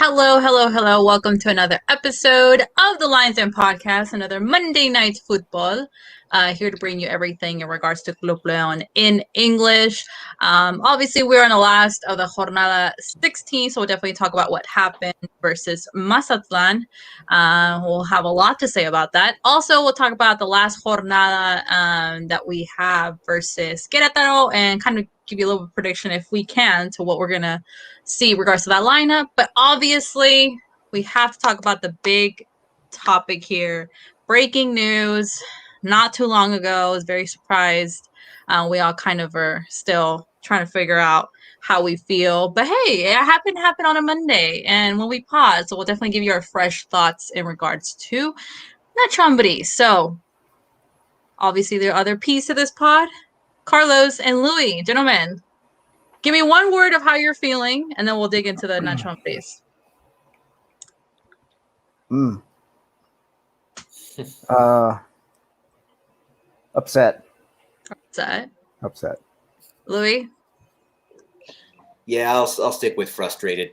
Hello, hello, hello. Welcome to another episode of the Lions Den Podcast, another Monday night football. Here to bring you everything in regards to Club Leon in English. Obviously, we're on the last of the jornada 16, so we'll definitely talk about what happened versus Mazatlan. We'll have a lot to say about that. Also, we'll talk about the last jornada that we have versus Queretaro and kind of give you a little prediction, if we can, to what we're going to see in regards to that lineup. But obviously, we have to talk about the big topic here. Breaking news. Not too long ago, I was very surprised. We all kind of are still trying to figure out how we feel. But hey, it happened to happen on a Monday. And when we pause, so we'll definitely give you our fresh thoughts in regards to Nachambri. So, obviously, the other piece of this pod, Carlos and Louis. Gentlemen, give me one word of how you're feeling, and then we'll dig into the Nachambris. Upset. Louis? Yeah, I'll stick with frustrated.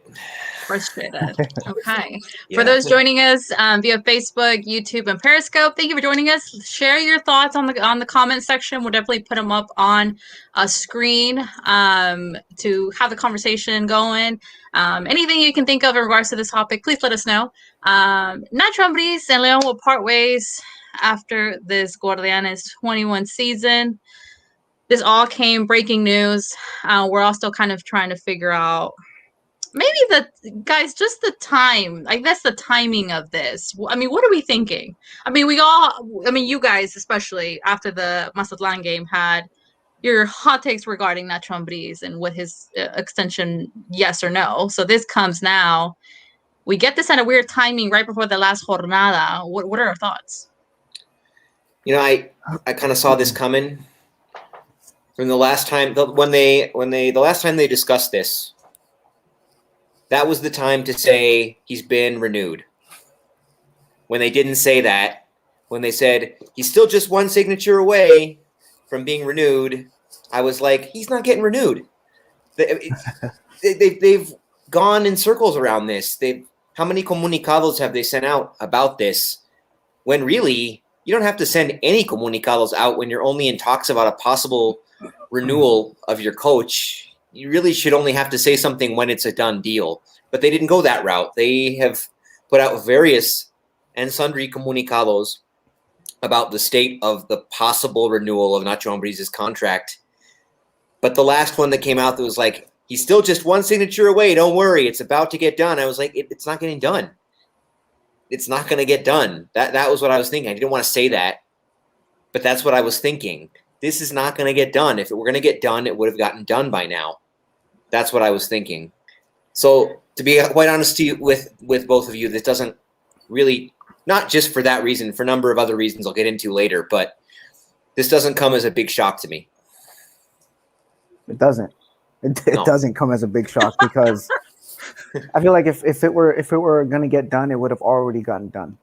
Frustrated. Okay. Yeah. For those joining us via Facebook, YouTube, and Periscope, thank you for joining us. Share your thoughts on the comment section. We'll definitely put them up on a screen to have the conversation going. Anything you can think of in regards to this topic, please let us know. Nachambris and Leon will part ways after this Guardianes 21 season. This all came breaking news. We're all still kind of trying to figure out maybe just the time. I guess the timing of this. I mean, what are we thinking? I mean, you guys, especially after the Mazatlan game, had your hot takes regarding Nachambris and with his extension, yes or no. So this comes now. We get this at a weird timing right before the last jornada. What are our thoughts? You know, I kind of saw this coming from the last time the last time they discussed this. That was the time to say he's been renewed. When they didn't say that, when they said he's still just one signature away from being renewed, I was like, he's not getting renewed. They've gone in circles around this. How many comunicados have they sent out about this? When really, you don't have to send any comunicados out when you're only in talks about a possible renewal of your coach. You really should only have to say something when it's a done deal. But they didn't go that route. They have put out various and sundry comunicados about the state of the possible renewal of Nacho Ambriz's contract. But the last one that came out that was like, he's still just one signature away. Don't worry. It's about to get done. I was like, it's not getting done. It's not going to get done. That was what I was thinking. I didn't want to say that, but that's what I was thinking. This is not going to get done. If it were going to get done, it would have gotten done by now. That's what I was thinking. So to be quite honest with both of you, this doesn't really, not just for that reason, for a number of other reasons I'll get into later, but this doesn't come as a big shock to me. It doesn't. It doesn't come as a big shock because I feel like if it were going to get done, it would have already gotten done.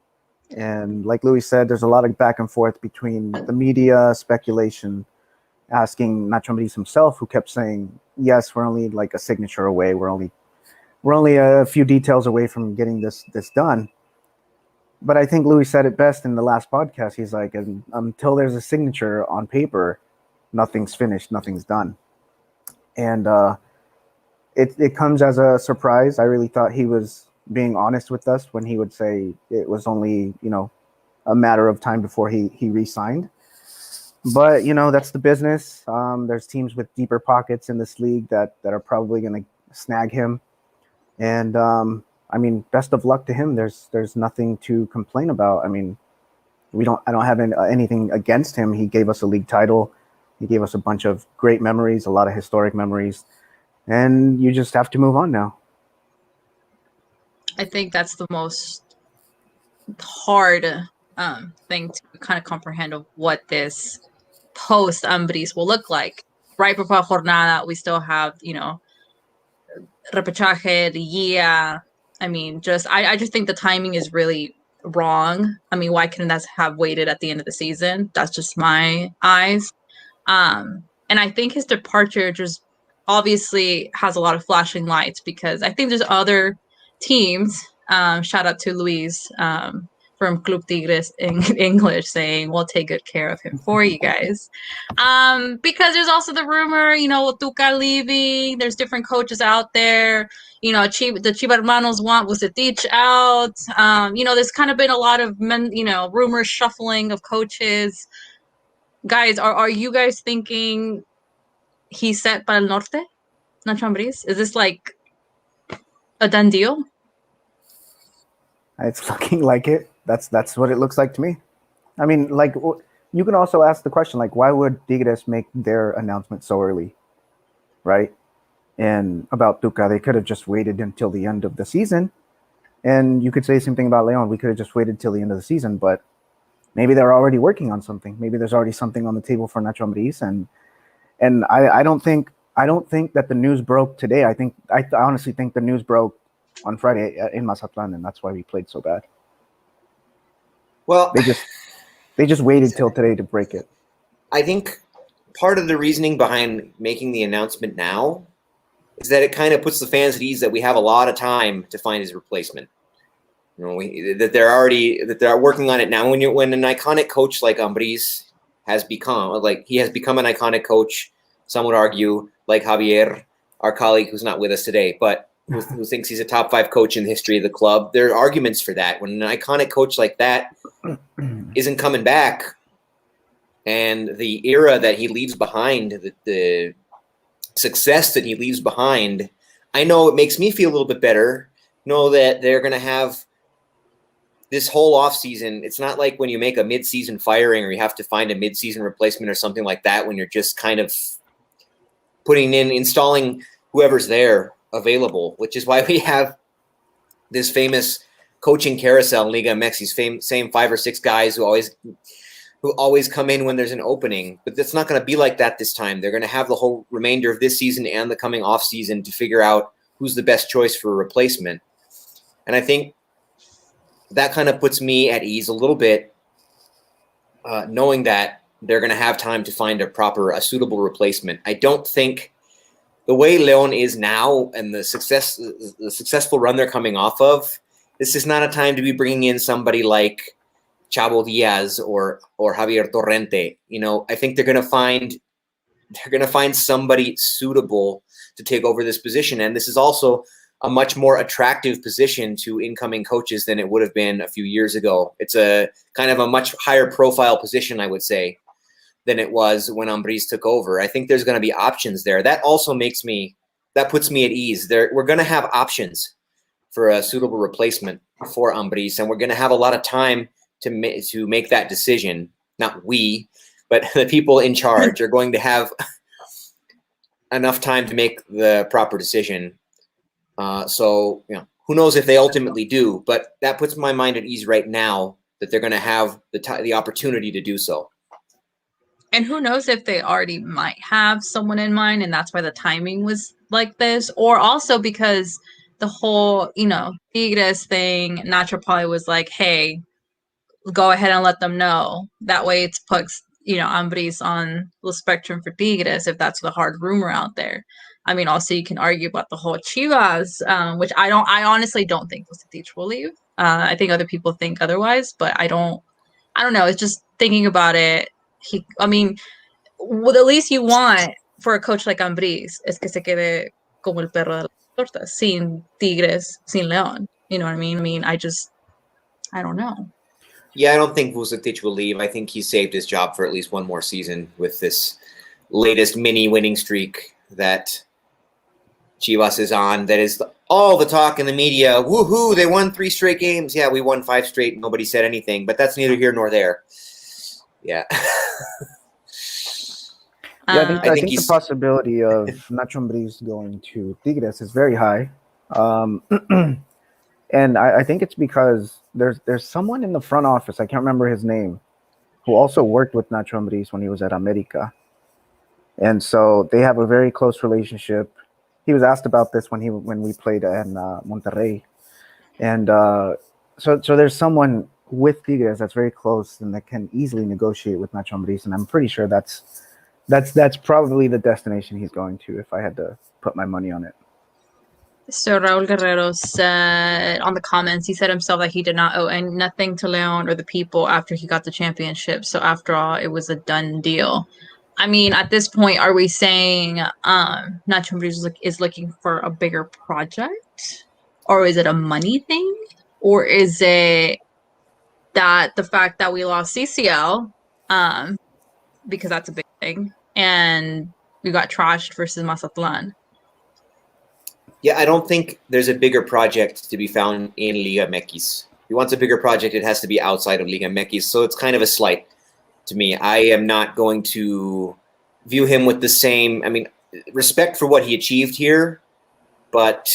And like Louis said, there's a lot of back and forth between the media, speculation, asking Nachambris himself, who kept saying, yes, we're only like a signature away. We're only a few details away from getting this done. But I think Louis said it best in the last podcast. He's like, until there's a signature on paper, nothing's finished, nothing's done. And it comes as a surprise. I really thought he was being honest with us when he would say it was only, a matter of time before he re-signed. But, that's the business. There's teams with deeper pockets in this league that are probably going to snag him. And, best of luck to him. There's nothing to complain about. I mean, I don't have anything against him. He gave us a league title. He gave us a bunch of great memories, a lot of historic memories. And you just have to move on now. I think that's the most hard thing to kind of comprehend of what this post Ambris will look like. Right before jornada, we still have, repechaje, Liguilla. I just think the timing is really wrong. I mean, why couldn't that have waited at the end of the season? That's just my eyes. And I think his departure just obviously has a lot of flashing lights because I think there's other teams. Shout out to Luis from Club Tigres in English saying, we'll take good care of him for you guys. Because there's also the rumor, Tuca leaving. There's different coaches out there. The Chiva Hermanos want Vucetich out. There's kind of been a lot of rumors shuffling of coaches. Guys, are you guys thinking he's set para el norte? Nacho Ambriz? Is this like a done deal? It's looking like it. That's what it looks like to me. I mean, like, you can also ask the question, like, why would Tigres make their announcement so early, right? And about Tuca, they could have just waited until the end of the season. And you could say the same thing about Leon. We could have just waited till the end of the season, but maybe they're already working on something. Maybe there's already something on the table for Nacho Ambriz. And I don't think that the news broke today. I honestly think the news broke on Friday in Mazatlan, and that's why we played so bad. Well, they just waited till today to break it. I think part of the reasoning behind making the announcement now is that it kind of puts the fans at ease that we have a lot of time to find his replacement. That they're working on it now. When an iconic coach like Ambriz has become an iconic coach, some would argue, like Javier, our colleague who's not with us today, but who thinks he's a top 5 coach in the history of the club. There are arguments for that. When an iconic coach like that isn't coming back, and the era that he leaves behind, the success that he leaves behind, I know it makes me feel a little bit better. Know that they're going to have this whole offseason. It's not like when you make a mid-season firing or you have to find a mid-season replacement or something like that, when you're just kind of installing whoever's there available, which is why we have this famous coaching carousel in Liga MX. Same 5 or 6 guys who always come in when there's an opening. But it's not going to be like that this time. They're going to have the whole remainder of this season and the coming off season to figure out who's the best choice for a replacement. And I think that kind of puts me at ease a little bit, knowing that they're going to have time to find a suitable replacement. I don't think the way Leon is now and the successful run they're coming off of, this is not a time to be bringing in somebody like Chavo Diaz or Javier Torrente. I think they're going to find somebody suitable to take over this position. And this is also a much more attractive position to incoming coaches than it would have been a few years ago. It's a kind of a much higher profile position, I would say, than it was when Ambriz took over. I think there's going to be options there. That also puts me at ease. We're going to have options for a suitable replacement for Ambriz, and we're going to have a lot of time to make that decision. Not we, but the people in charge are going to have enough time to make the proper decision. So who knows if they ultimately do, but that puts my mind at ease right now that they're going to have the opportunity to do so. And who knows if they already might have someone in mind, and that's why the timing was like this, or also because the whole, Tigres thing, Nacho probably was like, hey, go ahead and let them know. That way it puts, Ambriz on the spectrum for Tigres, if that's the hard rumor out there. I mean, also you can argue about the whole Chivas, which I honestly don't think Vucetich will leave. I think other people think otherwise, but I don't know. It's just thinking about it. What the least you want for a coach like Ambriz es que se quede como el perro de la torta, sin Tigres, sin Leon. You know what I mean? I don't know. Yeah, I don't think Vucetich will leave. I think he saved his job for at least one more season with this latest mini winning streak that Chivas is on. That is all the talk in the media. Woohoo, they won 3 straight games. Yeah, we won 5 straight. Nobody said anything, but that's neither here nor there. Yeah. I think the possibility of Nacho Ambriz going to Tigres is very high. And I think it's because there's someone in the front office, I can't remember his name, who also worked with Nacho Ambriz when he was at America. And so they have a very close relationship. He was asked about this when we played in Monterrey. And so there's someone with Tigres that's very close and that can easily negotiate with Nacho Ambriz. And I'm pretty sure that's probably the destination he's going to, if I had to put my money on it. So Raul Guerrero said on the comments, he said himself that he did not owe nothing to Leon or the people after he got the championship. So after all, it was a done deal. I mean, at this point, are we saying Nacho Ambriz is looking for a bigger project? Or is it a money thing? Or is it that the fact that we lost CCL, because that's a big thing, and we got trashed versus Mazatlan? Yeah, I don't think there's a bigger project to be found in Liga MX. If he wants a bigger project, it has to be outside of Liga MX. So it's kind of a slight to me. I am not going to view him with the same, respect for what he achieved here, but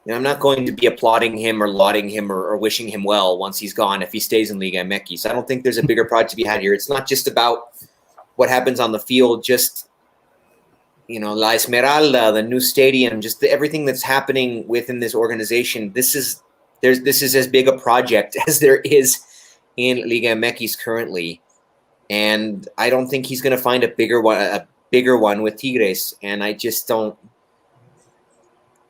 I'm not going to be applauding him or lauding him or wishing him well once he's gone if he stays in Liga MX. I don't think there's a bigger project to be had here. It's not just about what happens on the field, just La Esmeralda, the new stadium, just everything that's happening within this organization. This is as big a project as there is in Liga MX currently, and I don't think he's going to find a bigger one with Tigres. And I just don't.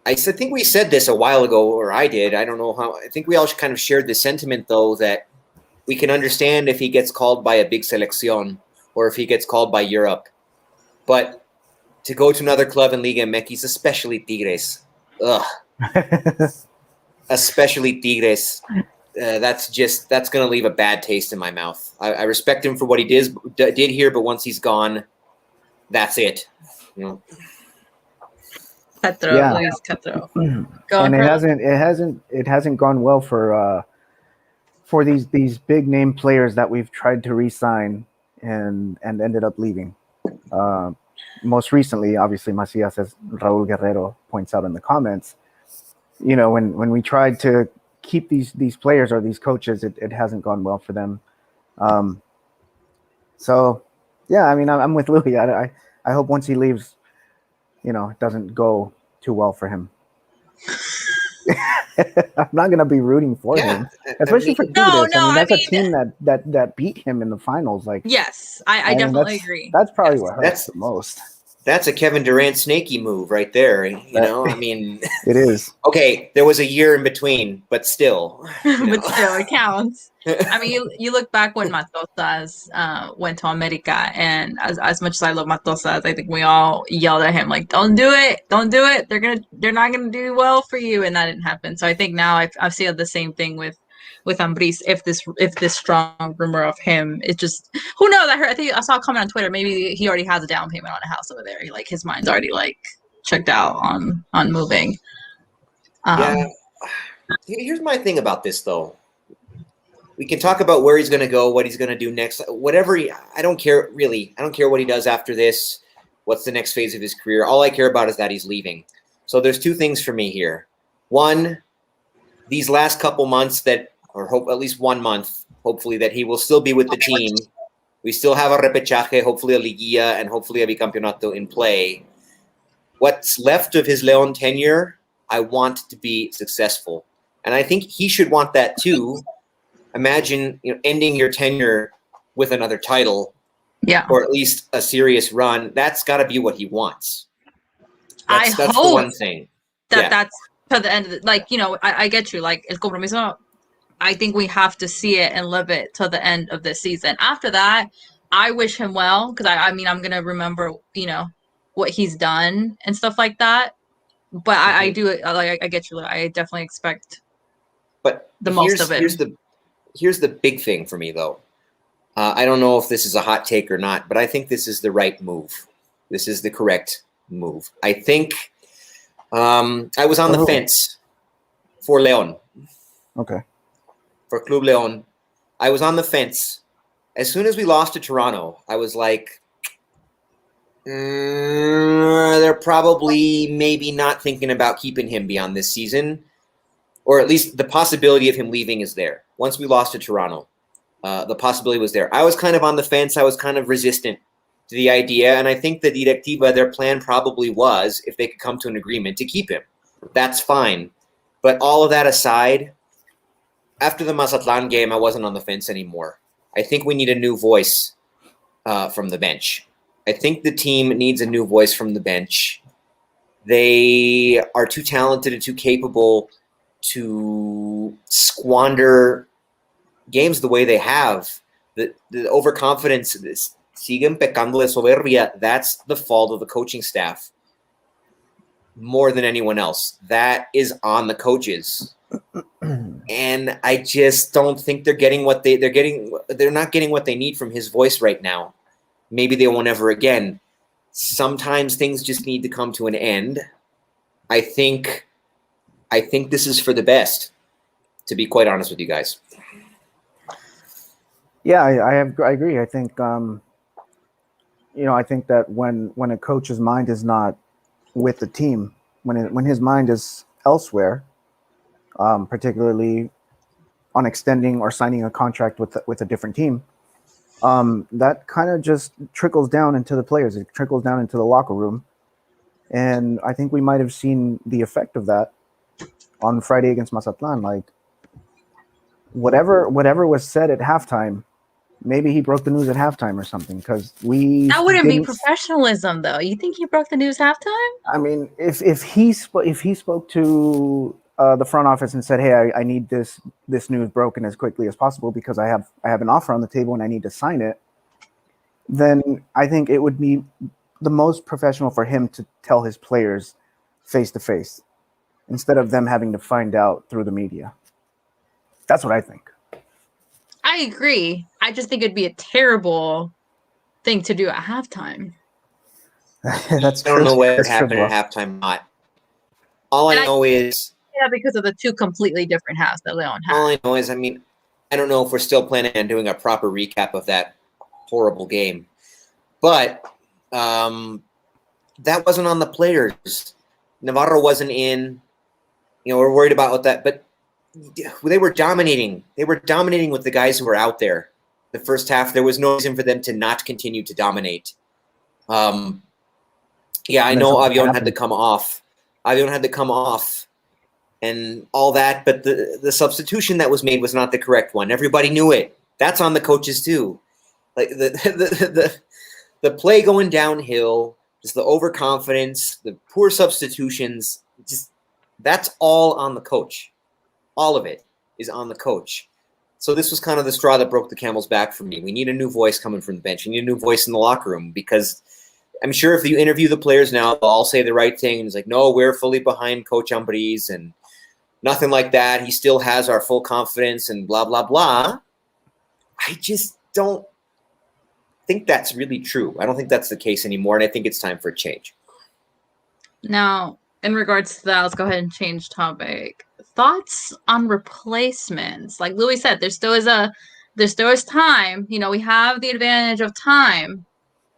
I think we said this a while ago, or I did. I don't know how. I think we all kind of shared the sentiment, though, that we can understand if he gets called by a big selección or if he gets called by Europe, but to go to another club in Liga MX, especially Tigres. Especially Tigres. That's going to leave a bad taste in my mouth. I respect him for what he did here, but once he's gone, that's it. Luis Cutthroat. And it hasn't gone well for these big name players that we've tried to re-sign and ended up leaving. Most recently, obviously, Macias, as Raul Guerrero points out in the comments, when we tried to keep these players or these coaches, it hasn't gone well for them. So, yeah, I'm with Louis. I hope once he leaves, it doesn't go too well for him. I'm not going to be rooting for him, especially for Tigres. That's a team that beat him in the finals. Yes, I definitely agree. That's probably what hurts the most. That's a Kevin Durant snaky move right there. It is. Okay, there was a year in between, but still. But still, it counts. You look back when Matosas went to America, and as much as I love Matosas, I think we all yelled at him like, "Don't do it! Don't do it! They're not gonna do well for you," and that didn't happen. So I think now I've seen the same thing with Ambriz. If this strong rumor of him, it just, who knows? I think I saw a comment on Twitter. Maybe he already has a down payment on a house over there. His mind's already checked out on moving. Yeah. Here's my thing about this, though. We can talk about where he's going to go, what he's going to do next, whatever. I don't care, really. I don't care what he does after this, what's the next phase of his career. All I care about is that he's leaving. So there's two things for me here. One, these last couple months at least 1 month, hopefully, that he will still be with the team. We still have a repechaje, hopefully a liguilla, and hopefully a bicampeonato in play. What's left of his Leon tenure, I want to be successful. And I think he should want that too. Imagine ending your tenure with another title, or at least a serious run. That's got to be what he wants. That's the one thing. That's to the end of it. I get you. El compromiso, I think we have to see it and live it till the end of this season. After that, I wish him well, because I'm gonna remember what he's done and stuff like that. But I do I get you. I definitely expect the most of it. Here's the big thing for me, though. I don't know if this is a hot take or not, but I think this is the right move. This is the correct move. I think I was on the fence for Leon. Okay. For Club Leon. I was on the fence. As soon as we lost to Toronto, I was like, they're probably maybe not thinking about keeping him beyond this season. Or at least the possibility of him leaving is there. Once we lost to Toronto, the possibility was there. I was kind of on the fence. I was kind of resistant to the idea. And I think the Directiva, their plan probably was, if they could come to an agreement, to keep him. That's fine. But all of that aside, after the Mazatlan game, I wasn't on the fence anymore. I think we need a new voice from the bench. I think the team needs a new voice from the bench. They are too talented and too capable to squander games the way they have. The overconfidence, siguen pecando de soberbia, that's the fault of the coaching staff more than anyone else. That is on the coaches. And I just don't think they're getting what they're getting. They're not getting what they need from his voice right now. Maybe they won't ever again. Sometimes things just need to come to an end. I think this is for the best, to be quite honest with you guys. Yeah, I agree. I think I think that when a coach's mind is not with the team, when his mind is elsewhere, particularly on extending or signing a contract with a different team, that kind of just trickles down into the players. It trickles down into the locker room. And I think we might have seen the effect of that on Friday against Mazatlan. Like, whatever was said at halftime, maybe he broke the news at halftime or something, because that wouldn't be professionalism, though. You think he broke the news halftime? I mean, if he spoke to the front office and said, "Hey, I need this news broken as quickly as possible because I have an offer on the table and I need to sign it," then I think it would be the most professional for him to tell his players face to face instead of them having to find out through the media. That's what I think. I agree. I just think it'd be a terrible thing to do at halftime. That's I don't know what happened at halftime. Not. All I know is because of the two completely different halves that Leon had. All I know is, I mean, I don't know if we're still planning on doing a proper recap of that horrible game, but that wasn't on the players. Navarro wasn't in. We're worried about that, but they were dominating. They were dominating with the guys who were out there. The first half, there was no reason for them to not continue to dominate. I know Avion had to come off. And all that, but the substitution that was made was not the correct one. Everybody knew it. That's on the coaches too. Like the play going downhill, just the overconfidence, the poor substitutions, just that's all on the coach. All of it is on the coach. So this was kind of the straw that broke the camel's back for me. We need a new voice coming from the bench. We need a new voice in the locker room, because I'm sure if you interview the players now, they'll all say the right thing. It's like, no, we're fully behind Coach Ambriz and nothing like that. He still has our full confidence and blah, blah, blah. I just don't think that's really true. I don't think that's the case anymore, and I think it's time for a change. Now, in regards to that, let's go ahead and change topic. Thoughts on replacements? Like Louis said, there still is time. We have the advantage of time.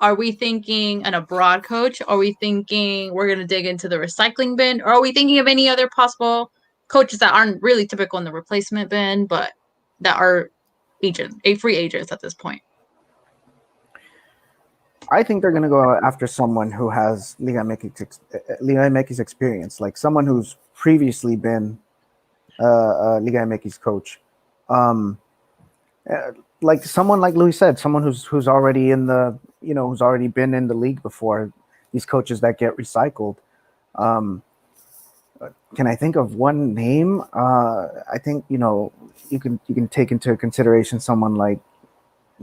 Are we thinking an abroad coach? Are we thinking we're going to dig into the recycling bin? Or are we thinking of any other possible coaches that aren't really typical in the replacement bin, but that are free agents at this point? I think they're going to go after someone who has Liga MX experience, like someone who's previously been a Liga MX coach. Like someone, like Louis said, someone who's already in the, who's already been in the league before. These coaches that get recycled. Can I think of one name? I think you can take into consideration someone like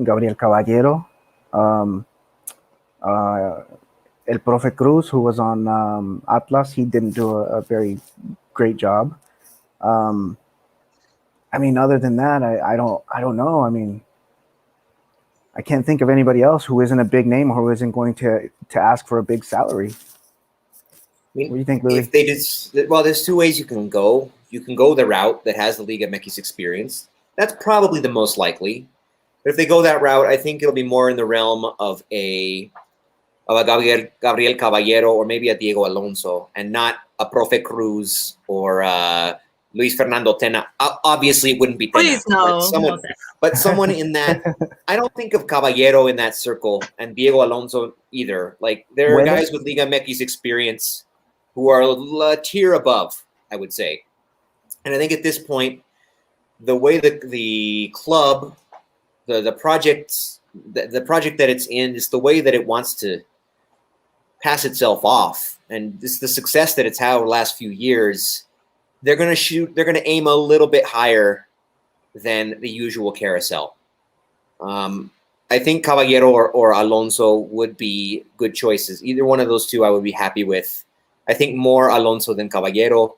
Gabriel Caballero, El Profe Cruz, who was on Atlas. He didn't do a very great job. I mean, other than that, I don't know. I mean, I can't think of anybody else who isn't a big name or who isn't going to ask for a big salary. I mean, what do you think, Louis? If they did, well, there's two ways you can go. You can go the route that has the Liga MX experience. That's probably the most likely. But if they go that route, I think it'll be more in the realm of a Gabriel Caballero or maybe a Diego Alonso, and not a Profe Cruz or Luis Fernando Tena. Obviously, it wouldn't be Tena. Please no. But someone in that. I don't think of Caballero in that circle, and Diego Alonso either. Like, there are guys with Liga MX experience who are a tier above, I would say. And I think at this point, the way the club, the project that it's in, is the way that it wants to pass itself off and this the success that it's had over the last few years, they're going to aim a little bit higher than the usual carousel. I think Caballero or Alonso would be good choices. Either one of those two I would be happy with. I think more Alonso than Caballero,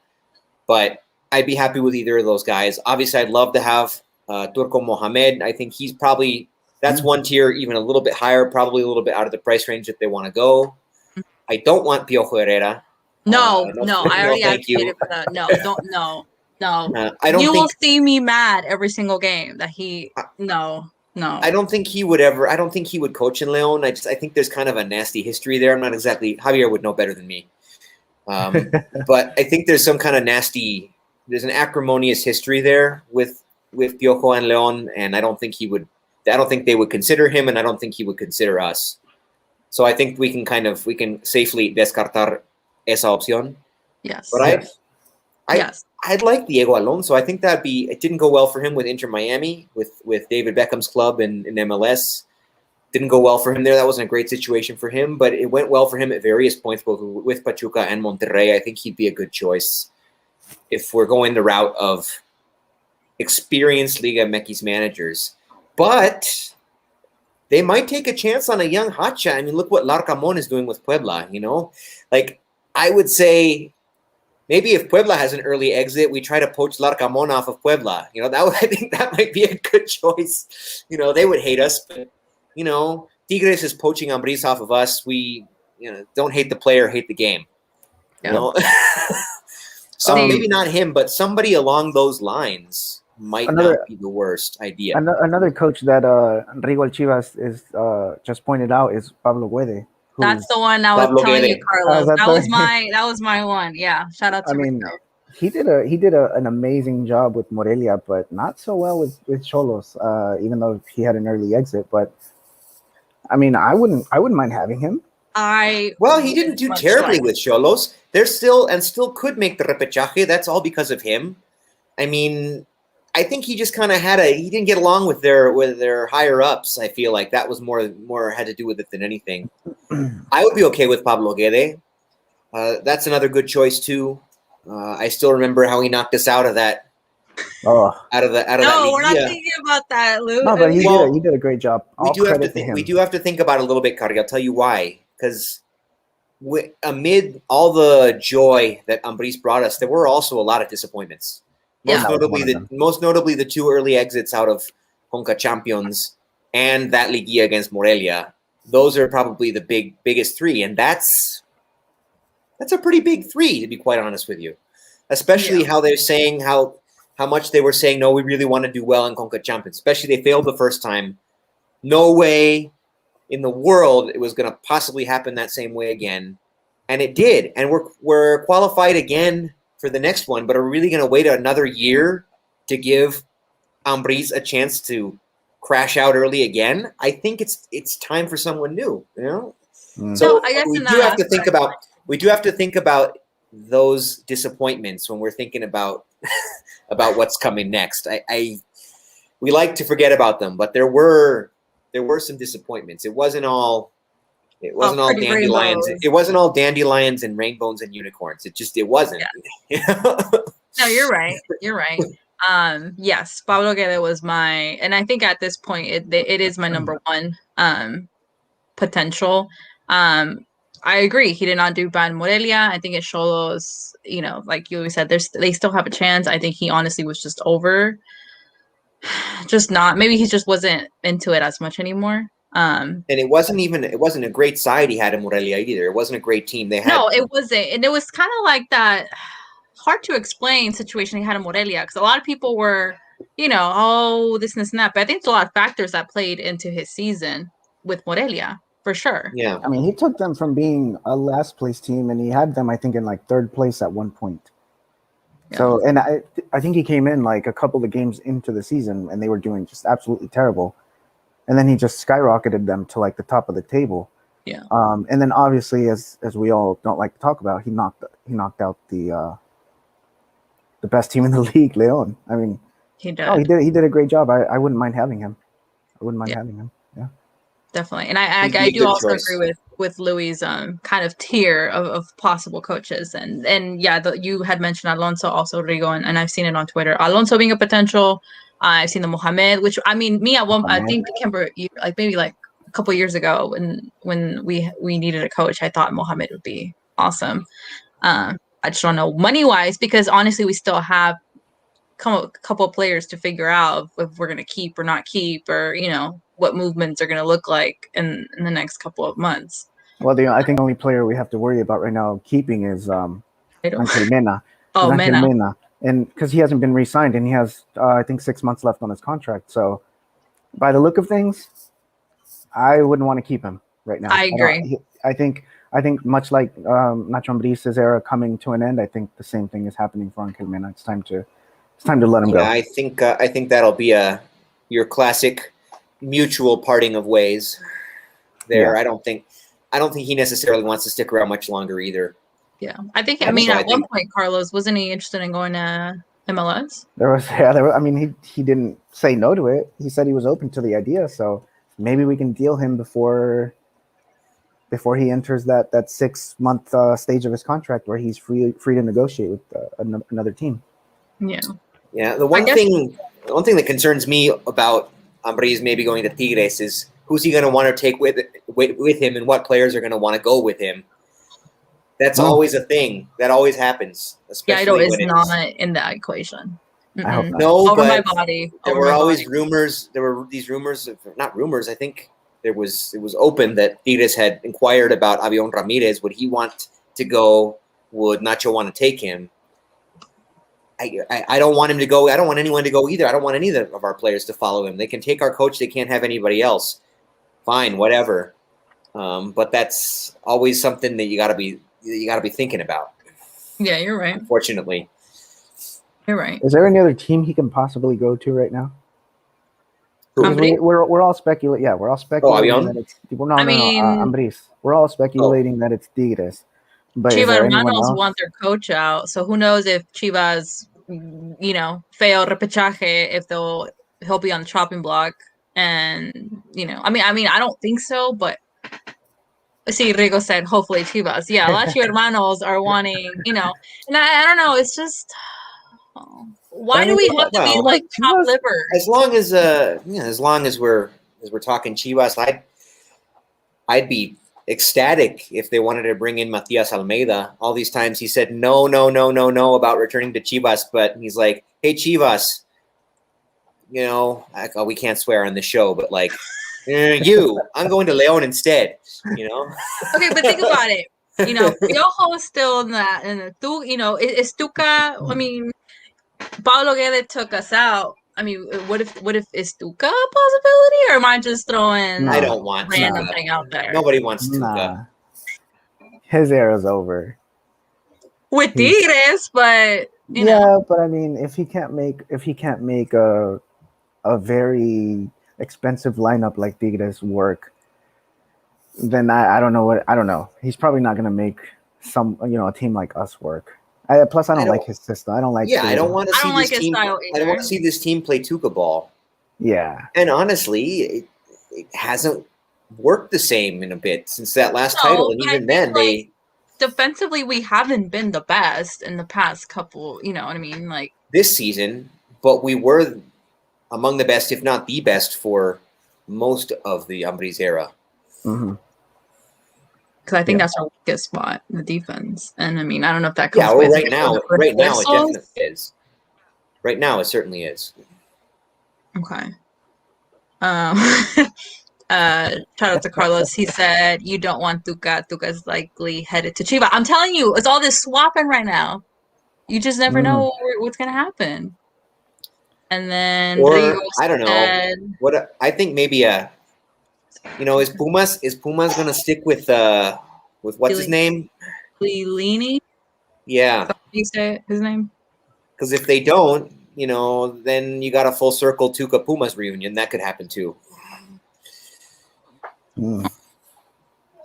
but I'd be happy with either of those guys. Obviously, I'd love to have Turco Mohamed. I think he's probably, that's one tier even a little bit higher, probably a little bit out of the price range that they want to go. I don't want Piojo Herrera. No, I already advocated for that. No, I don't. You will see me mad every single game that he. No. I don't think he would ever. I don't think he would coach in León. I think there's kind of a nasty history there. I'm not exactly. Javier would know better than me. But I think there's some kind of nasty. There's an acrimonious history there with Piojo and León, and I don't think he would. I don't think they would consider him, and I don't think he would consider us. So I think we can safely descartar esa opción. Yes. But I'd like Diego Alonso. I think it didn't go well for him with Inter Miami, with David Beckham's club in MLS. Didn't go well for him there. That wasn't a great situation for him, but it went well for him at various points, both with Pachuca and Monterrey. I think he'd be a good choice if we're going the route of experienced Liga MX managers. But they might take a chance on a young hotshot. I mean, look what Larcamón is doing with Puebla, Like, I would say maybe if Puebla has an early exit, we try to poach Larcamón off of Puebla. I think that might be a good choice. They would hate us, but, Tigres is poaching Ambriz off of us. We, don't hate the player, hate the game. Maybe not him, but somebody along those lines might not be the worst idea. Another coach that Rigo Chivas is just pointed out is Pablo Guede. That's the one I was telling you, Carlos. That was my one. Yeah, shout out to. He did an amazing job with Morelia, but not so well with Xolos. Even though he had an early exit, but I wouldn't mind having him. He didn't do terribly with Xolos. They're still could make the repechaje. That's all because of him. I think he just kind of he didn't get along with their higher ups. I feel like that was more had to do with it than anything. I would be okay with Pablo Guede. That's another good choice too. I still remember how he knocked us out of that. Out of that. No, we're not thinking about that, Lou. No, but he did a great job. We do have to think about it a little bit, Kari. I'll tell you why. Because amid all the joy that Ambriz brought us, there were also a lot of disappointments. Most notably the two early exits out of Conca Champions and that Liguilla against Morelia. Those are probably the biggest three, and that's a pretty big three, to be quite honest with you. Especially how they're saying how much they were saying, no, we really want to do well in Conca Champions. Especially they failed the first time. No way in the world it was going to possibly happen that same way again, and it did. And we're qualified again for the next one, but are we really going to wait another year to give Ambriz a chance to crash out early again? I think it's time for someone new. So I guess we do have to think about those disappointments when we're thinking about what's coming next. We like to forget about them, but there were some disappointments. It wasn't all dandelions. It wasn't all dandelions and rainbows and unicorns. It wasn't. Yeah. No, you're right. Yes, Pablo Guede was and I think at this point it is my number one potential. I agree. He did not do bad in Morelia. I think at Xolos, like you said, they still have a chance. I think he honestly was just over. Just not. Maybe he just wasn't into it as much anymore. And it wasn't a great side he had in Morelia either. It wasn't a great team they had. No, it wasn't. And it was kind of like that hard to explain situation he had in Morelia, because a lot of people were, this and this and that. But I think there's a lot of factors that played into his season with Morelia, for sure. Yeah. He took them from being a last place team, and he had them, I think, in like third place at one point. Yeah. So, and I think he came in like a couple of games into the season, and they were doing just absolutely terrible. And then he just skyrocketed them to like the top of the table. Yeah. And then obviously, as we all don't like to talk about, he knocked out the best team in the league, León. He did. He did a great job. I wouldn't mind having him. Yeah. Definitely. And I do also agree with Louis' kind of tier of possible coaches, and yeah, you had mentioned Alonso, also Rigo, and I've seen it on Twitter. Alonso being a potential. I've seen the Mohamed, which I mean, me at one, I think Kimber, like maybe like a couple years ago when we needed a coach, I thought Mohamed would be awesome. I just don't know money wise, because honestly, we still have a couple of players to figure out if we're going to keep or not keep, or what movements are going to look like in the next couple of months. Well, I think the only player we have to worry about right now keeping is Angel Mena. Oh, Mena. And because he hasn't been re-signed, and he has I think 6 months left on his contract. So by the look of things, I wouldn't want to keep him right now. I agree. I think much like Nacho Ambros's era coming to an end, I think the same thing is happening for Angel Mena. It's time to let him go. I think that'll be your classic mutual parting of ways there. Yeah. I don't think he necessarily wants to stick around much longer either. Yeah, I think. I mean, at one point, Carlos, wasn't he interested in going to MLS? There was. I mean, he didn't say no to it. He said he was open to the idea. So maybe we can deal him before he enters that 6 month stage of his contract where he's free to negotiate with another team. Yeah. Yeah. The one thing that concerns me about Ambriz maybe going to Tigres is who's he going to want to take with him, and what players are going to want to go with him. That's always a thing. That always happens. Especially is not in that equation. I hope not. No, over my body. There were always rumors. There were these rumors, not rumors. I think it was open that Tigres had inquired about Avion Ramirez. Would he want to go? Would Nacho want to take him? I don't want him to go. I don't want anyone to go either. I don't want any of our players to follow him. They can take our coach. They can't have anybody else. Fine, whatever. But that's always something that you got to be thinking about. Yeah, you're right. Unfortunately, you're right. Is there any other team he can possibly go to right now? We're all speculating. Yeah, we're all speculating that it's. Ambriz. We're all speculating that it's Tigres. But Chivas Hermanos want their coach out, so who knows if Chivas, fail repechaje, if he'll be on the chopping block, and I mean, I don't think so, but. See, Rigo said, hopefully Chivas. Yeah, a lot of Hermanos are wanting, and I don't know. It's just, why do we have to be like top liver? As long as we're talking Chivas, I'd be ecstatic if they wanted to bring in Matias Almeida. All these times he said no about returning to Chivas, but he's like, hey Chivas, we can't swear on the show, but like. I'm going to León instead, Okay, but think about it. Piojo is still in that, and is Tuca. I mean, Paulo Guedes took us out. I mean, what if is Tuca a possibility, or am I just throwing? I don't want random thing out there. Nobody wants Tuca. His era's over. With Tigres, but but I mean, if he can't make a very expensive lineup like Tigres work, then I don't know. He's probably not going to make a team like us work. Plus, I don't like his system. I don't like. Yeah, I don't want to see this team. I don't want to see this team play Tuca ball. Yeah, and honestly, it hasn't worked the same in a bit since that last title, and even then, defensively we haven't been the best in the past couple. You know what I mean? Like this season, but we were among the best, if not the best, for most of the Ambriz era. Mm-hmm. Because I think that's our weakest spot, the defense. And I mean, I don't know if that comes right now it definitely is. Right now, it certainly is. Okay. Shout out to Carlos. He said, you don't want Tuca. Tuca's likely headed to Chivas. I'm telling you, it's all this swapping right now. You just never know what's going to happen. And then I don't know. What I think maybe is Pumas gonna stick with what's his name? Lilini? Yeah. You say his name? Because if they don't, then you got a full circle Tuca Pumas reunion. That could happen too. I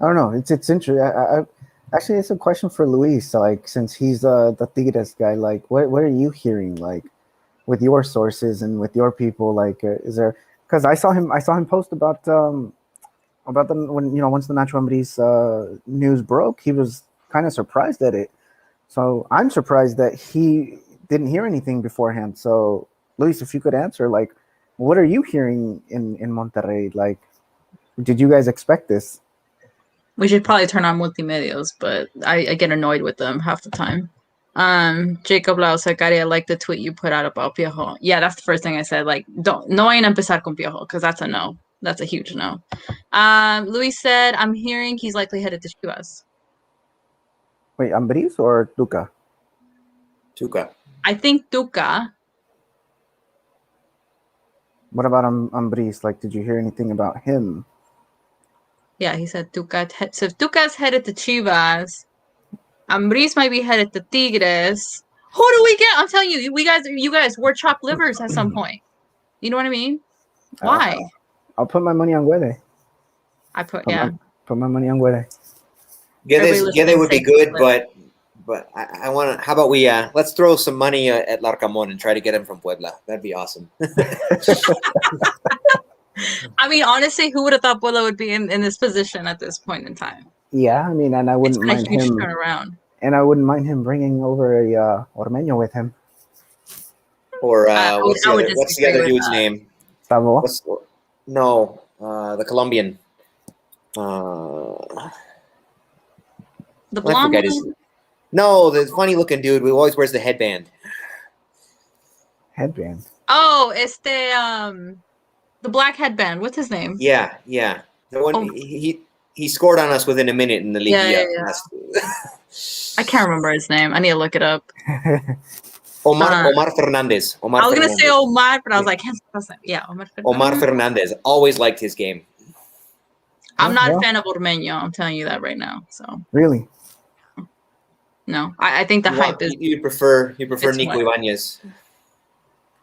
don't know. It's interesting. Actually, it's a question for Luis. Like, since he's the Tigres guy, like, what are you hearing? Like, with your sources and with your people, like, is there? Because I saw him post about about the once the Nacho Ambriz news broke, he was kind of surprised at it. So I'm surprised that he didn't hear anything beforehand. So Luis, if you could answer, like, what are you hearing in Monterrey? Like, did you guys expect this? We should probably turn on multimedios, but I get annoyed with them half the time. Jacob Lau said, Gary, I like the tweet you put out about Piojo. Yeah, that's the first thing I said. Like, no vayan a empezar con Piojo, because that's a no. That's a huge no. Luis said, I'm hearing he's likely headed to Chivas. Wait, Ambriz or Tuca? Tuca. I think Tuca. What about Ambriz? Like, did you hear anything about him? Yeah, he said Tuca. So if Tuca's headed to Chivas, Ambriz might be headed to Tigres. Who do we get? I'm telling you, you guys were chopped livers at some point. You know what I mean? Why? I'll put my money on Guede. Put my money on Guede. Guede would be good, but I want to. How about we let's throw some money at Larcamón and try to get him from Puebla. That'd be awesome. I mean, honestly, who would have thought Puebla would be in this position at this point in time? Yeah, I mean, and I wouldn't mind him. Turnaround. And I wouldn't mind him bringing over a Ormeño with him. Or what's the other dude's name? Tavo? No, the Colombian. The blonde one? No, the funny looking dude who always wears the headband. Headband? Oh, it's the black headband. What's his name? Yeah. The one he scored on us within a minute in the league. Yeah. I can't remember his name. I need to look it up. Omar Fernandez. I was going to say Omar, but I was like, yeah, Omar Fernandez. Omar Fernandez. Always liked his game. I'm not a fan of Ormeño. I'm telling you that right now. So really? No. I think the hype is... You prefer Nico Ibanez.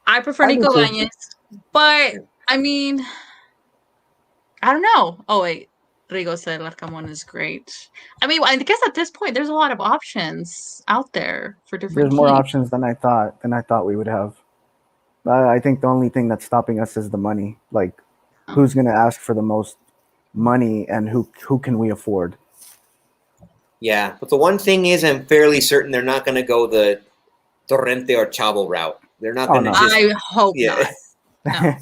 I prefer Nico Ibanez. But, I mean... I don't know. Oh, wait. Rigo said Larcamón is great. I mean, I guess at this point, there's a lot of options out there for different There's teams. more options than I thought we would have. I think the only thing that's stopping us is the money. Like, who's going to ask for the most money and who can we afford? Yeah, but the one thing is I'm fairly certain they're not going to go the Torrente or Chavo route. They're not going to I hope not. No.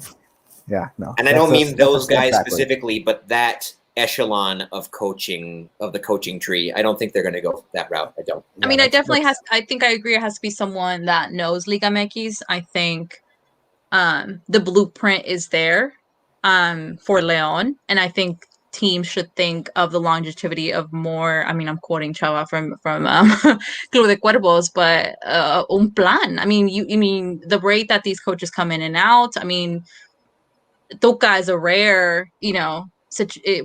Yeah, no. And I don't mean those guys specifically, but that echelon of coaching, of the coaching tree. I don't think they're going to go that route. I don't. I mean, I think I agree. It has to be someone that knows Liga MX. I think the blueprint is there for Leon. And I think teams should think of the longevity of more. I mean, I'm quoting Chava from Club de Cuervos, but un plan. I mean, the rate that these coaches come in and out. I mean, Tuca is a rare,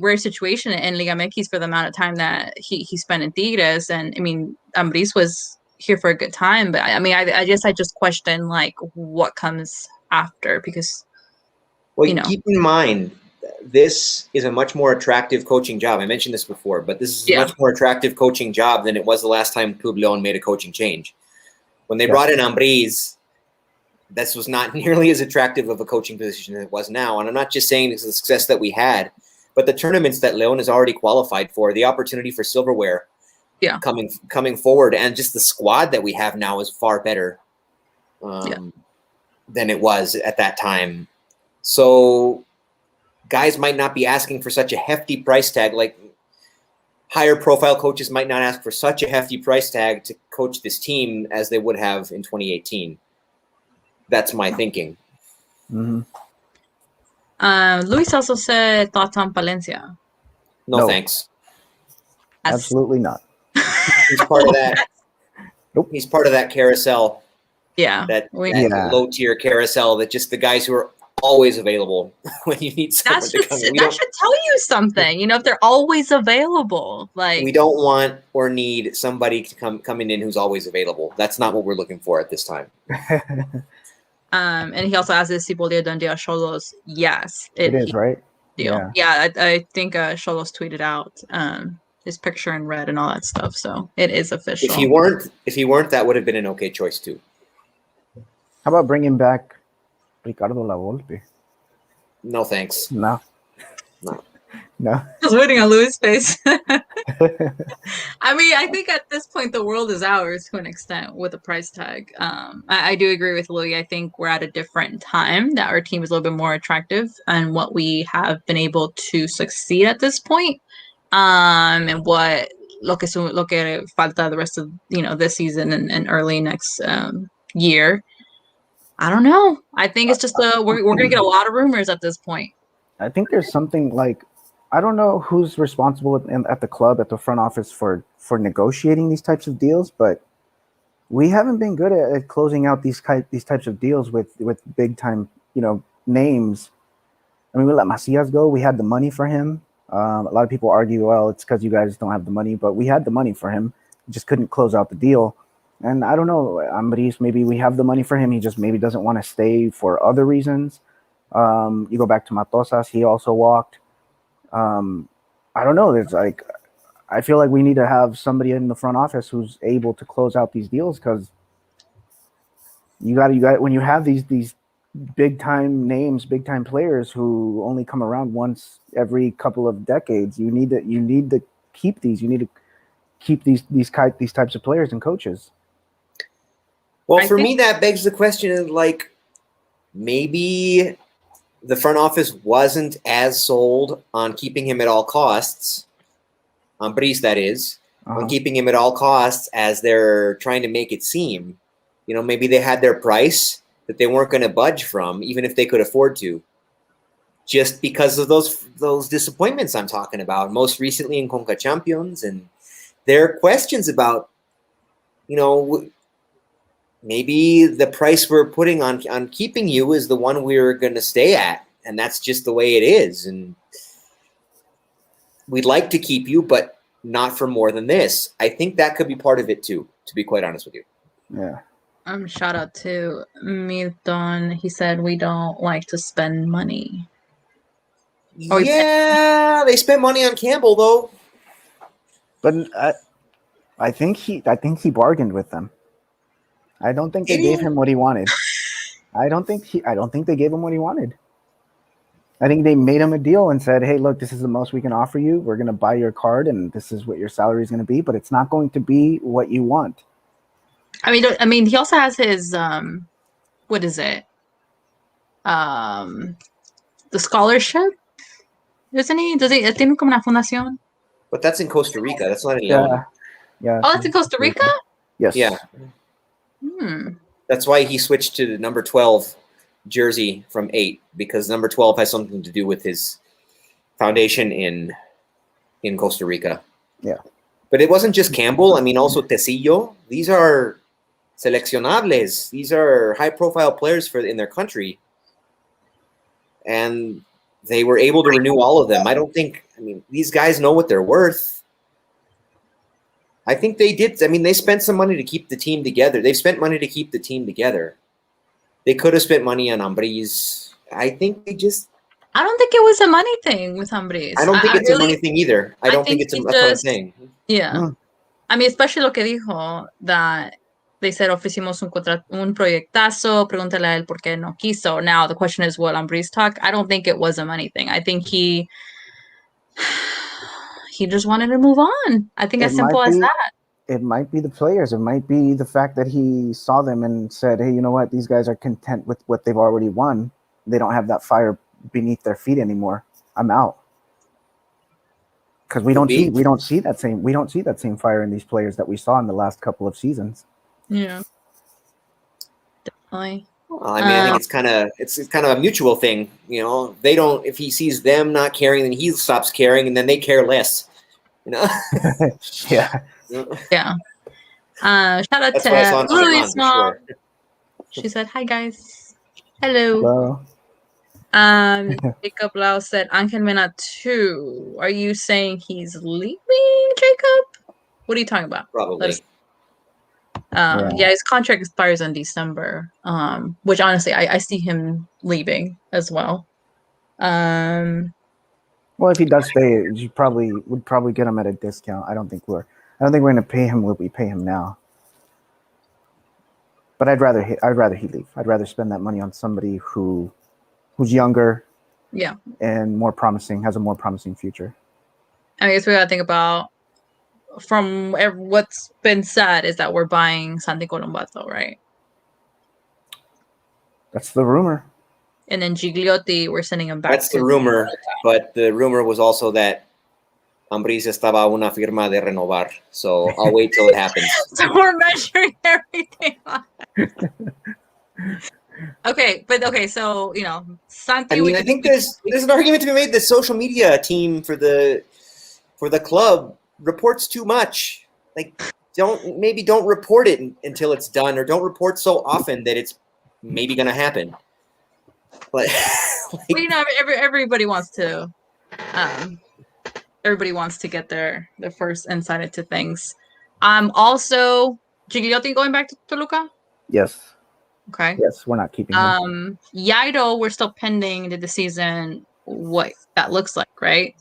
rare situation in Liga MX for the amount of time that he spent in Tigres. And I mean, Ambriz was here for a good time, but I mean, I just question like what comes after, because keep in mind, this is a much more attractive coaching job. I mentioned this before, but this is a much more attractive coaching job than it was the last time Club Leon made a coaching change. When they brought in Ambriz, this was not nearly as attractive of a coaching position as it was now. And I'm not just saying it's the success that we had, but the tournaments that Leon has already qualified for, the opportunity for silverware coming forward, and just the squad that we have now is far better than it was at that time. So guys might not be asking for such a hefty price tag. Like higher profile coaches might not ask for such a hefty price tag to coach this team as they would have in 2018. That's my thinking. Mm-hmm. Luis also said thoughts on Palencia. No thanks. Absolutely not. He's part of that. Nope. He's part of that carousel. Yeah. That low tier carousel that just the guys who are always available when you need someone to come in. That should tell you something, if they're always available. Like, we don't want or need somebody to coming in who's always available. That's not what we're looking for at this time. And he also asked if Ciboldia done deal Xolos. Yes, it is, right? Deal. Yeah, I think Xolos tweeted out his picture in red and all that stuff. So it is official. If he weren't, that would have been an okay choice too. How about bringing back Ricardo Lavolpe? No thanks. No. No. I was waiting on Louis' face. I mean, I think at this point the world is ours to an extent with a price tag. I do agree with Louis. I think we're at a different time that our team is a little bit more attractive and what we have been able to succeed at this point. And what lo que falta the rest of this season and early next year. I don't know. I think it's just we're gonna get a lot of rumors at this point. I think there's something like, I don't know who's responsible at the club, at the front office for negotiating these types of deals, but we haven't been good at closing out these types of deals with big time, names. I mean, we let Macias go. We had the money for him. A lot of people argue, well, it's because you guys don't have the money, but we had the money for him. We just couldn't close out the deal. And I don't know, Ambris, maybe we have the money for him. He just maybe doesn't want to stay for other reasons. You go back to Matosas, he also walked. I don't know. There's I feel like we need to have somebody in the front office who's able to close out these deals, because you got when you have these big time names, big time players who only come around once every couple of decades, you need to keep these. You need to keep these types of players and coaches. Well, for me, that begs the question of maybe the front office wasn't as sold on keeping him at all costs, on Brice, that is, on keeping him at all costs as they're trying to make it seem. Maybe they had their price that they weren't going to budge from, even if they could afford to, just because of those disappointments I'm talking about, most recently in Conca Champions. And there are questions about, maybe the price we're putting on keeping you is the one we're going to stay at, and that's just the way it is. And we'd like to keep you, but not for more than this. I think that could be part of it too, to be quite honest with you. Yeah. Shout out to Milton. He said we don't like to spend money. Yeah, they spent money on Campbell though. But I think he bargained with them. I don't think they gave him what he wanted. I don't think they gave him what he wanted. I think they made him a deal and said, "Hey, look, this is the most we can offer you. We're going to buy your card, and this is what your salary is going to be, but it's not going to be what you want." I mean, he also has his what is it? The scholarship, isn't he? Tiene como una fundación? But that's in Costa Rica. That's not in León. Yeah. Oh, that's in Costa Rica? Yes. Yeah. That's why he switched to the number 12 jersey from 8, because number 12 has something to do with his foundation in Costa Rica. Yeah. But it wasn't just Campbell. I mean, also Tecillo. These are seleccionables. These are high-profile players in their country. And they were able to renew all of them. These guys know what they're worth. I think they did. I mean, they spent some money to keep the team together. They've spent money to keep the team together. They could have spent money on Ambris. I think they just... I don't think it was a money thing with Ambris. I don't think it's a money thing either. I don't think it's that's what I'm saying. Yeah. I mean, especially lo que dijo, that they said, ofrecimos un proyectazo, pregúntale a él por qué no quiso. Now, the question is, will Ambris talk? I don't think it was a money thing. I think he just wanted to move on. I think as simple as that. It might be the players. It might be the fact that he saw them and said, "Hey, you know what? These guys are content with what they've already won. They don't have that fire beneath their feet anymore. I'm out." Because we don't see that same fire in these players that we saw in the last couple of seasons. Yeah, definitely. Well, I think it's kind of a mutual thing. They don't. If he sees them not caring, then he stops caring, and then they care less. Yeah. Yeah. Shout out to Louis' mom. Sure. She said, "Hi guys, hello." Jacob Lau said, "Angel Mena 2. Are you saying he's leaving, Jacob? What are you talking about?" Probably. Yeah, his contract expires in December. Which honestly, I see him leaving as well. Well, if he does stay, you would probably get him at a discount. I don't think we're going to pay him what we pay him now. But I'd rather he leave. I'd rather spend that money on somebody who's younger, Yeah. And has a more promising future. I guess we gotta think about, from what's been said, is that we're buying Santi Colombato, right? That's the rumor. And then Gigliotti, we're sending him back. That's the rumor, but the rumor was also that Ambriz estaba una firma de renovar. So I'll wait till it happens. So we're measuring everything on Okay, so Santi. I mean, I think there's an argument to be made. The social media team for the club reports too much. Like, don't report it until it's done, or don't report so often that it's maybe going to happen. But everybody wants to, get their first insight into things. Also, Gigliotti going back to Toluca. Yes. Okay. Yes, we're not keeping him. Yairo, we're still pending into the season what that looks like, right?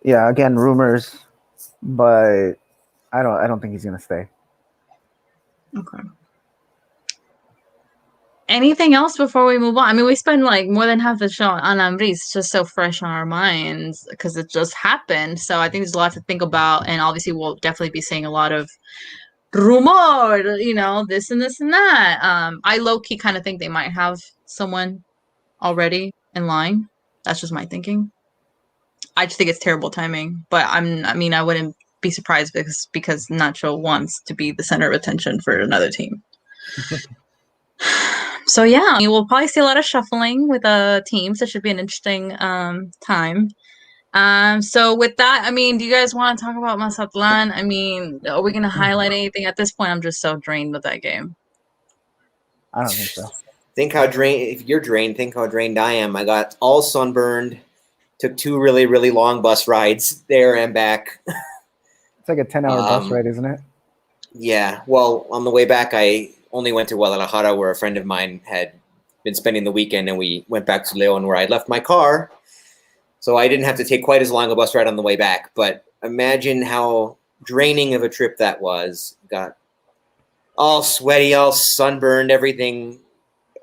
Yeah, again, rumors, but I don't think he's gonna stay. Okay. Anything else before we move on? I mean, we spend like more than half the show on Ambris. It's just so fresh on our minds because it just happened. So I think there's a lot to think about, and obviously we'll definitely be seeing a lot of rumor, this and this and that. I low-key kind of think they might have someone already in line. That's just my thinking. I just think it's terrible timing, but I wouldn't be surprised because Nacho wants to be the center of attention for another team. So yeah, we'll probably see a lot of shuffling with teams. It should be an interesting time. So with that, do you guys want to talk about Mazatlan? Are we going to highlight anything at this point? I'm just so drained with that game. I don't think so. If you're drained, think how drained I am. I got all sunburned, took 2 really, really long bus rides there and back. It's like a 10-hour bus ride, isn't it? Yeah. Well, on the way back, I only went to Guadalajara, where a friend of mine had been spending the weekend, and we went back to Leon, where I left my car. So I didn't have to take quite as long a bus ride on the way back. But imagine how draining of a trip that was. Got all sweaty, all sunburned, everything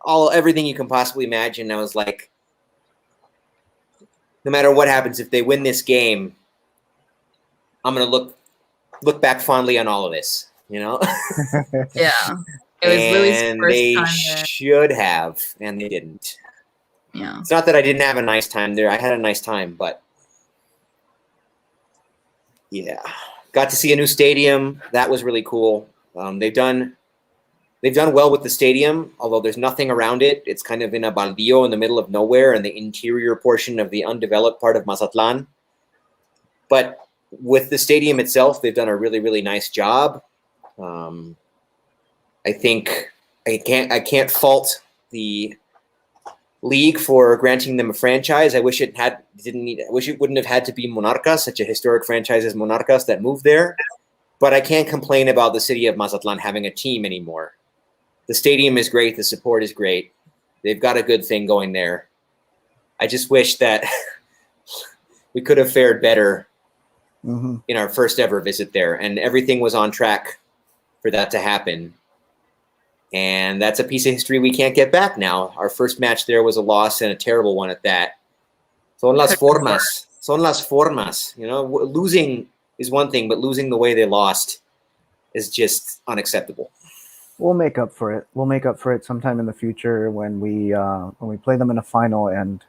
you can possibly imagine. I was like, no matter what happens, if they win this game, I'm going to look back fondly on all of this, Yeah. It was Louis' first time there. Should have, and they didn't. Yeah. It's not that I didn't have a nice time there. I had a nice time, but yeah. Got to see a new stadium. That was really cool. They've done well with the stadium, although there's nothing around it. It's kind of in a baldío in the middle of nowhere in the interior portion of the undeveloped part of Mazatlan. But with the stadium itself, they've done a really, really nice job. I think I can't fault the league for granting them a franchise. I wish it wouldn't have had to be Monarcas, such a historic franchise as Monarcas, that moved there. But I can't complain about the city of Mazatlan having a team anymore. The stadium is great. The support is great. They've got a good thing going there. I just wish that we could have fared better in our first ever visit there, and everything was on track for that to happen. And that's a piece of history we can't get back now. Our first match there was a loss, and a terrible one at that. Son las formas. Losing is one thing, but losing the way they lost is just unacceptable. We'll make up for it. We'll make up for it sometime in the future when we play them in a final and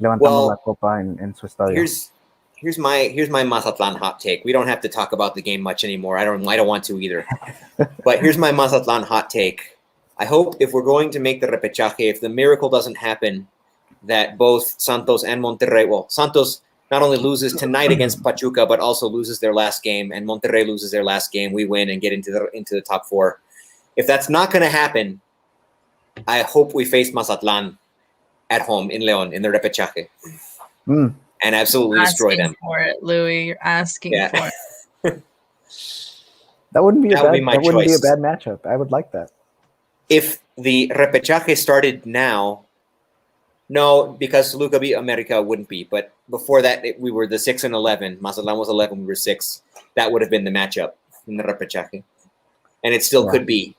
levantamos la copa en su estadio. Here's my Mazatlan hot take. We don't have to talk about the game much anymore. I don't want to either. But here's my Mazatlan hot take. I hope if we're going to make the repechaje, if the miracle doesn't happen, that both Santos and Monterrey, Santos not only loses tonight against Pachuca, but also loses their last game, and Monterrey loses their last game. We win and get into the top 4. If that's not going to happen, I hope we face Mazatlan at home in Leon in the repechaje. And absolutely destroy them. For it, Louis. You're asking for it. That wouldn't be a bad matchup. I would like that. If the repechaje started now, no, because Toluca beat America wouldn't be. But before that, we were the 6 and 11. Mazatlan was 11. We were 6. That would have been the matchup in the repechaje, and it still could be.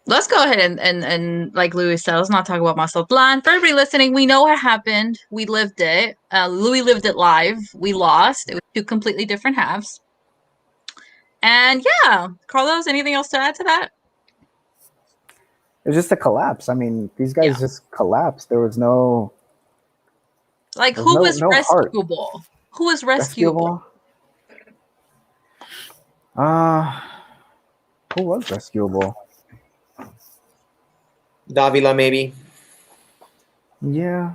let's go ahead and like Louis said, let's not talk about Mazatlan. For everybody listening, we know what happened. We lived it. Louis lived it live. We lost. It was two completely different halves. And yeah, Carlos, anything else to add to that? It was just a collapse. I mean, these guys just collapsed. There was no like who was rescuable? Who was rescuable? Who was rescuable? Davila, maybe. Yeah,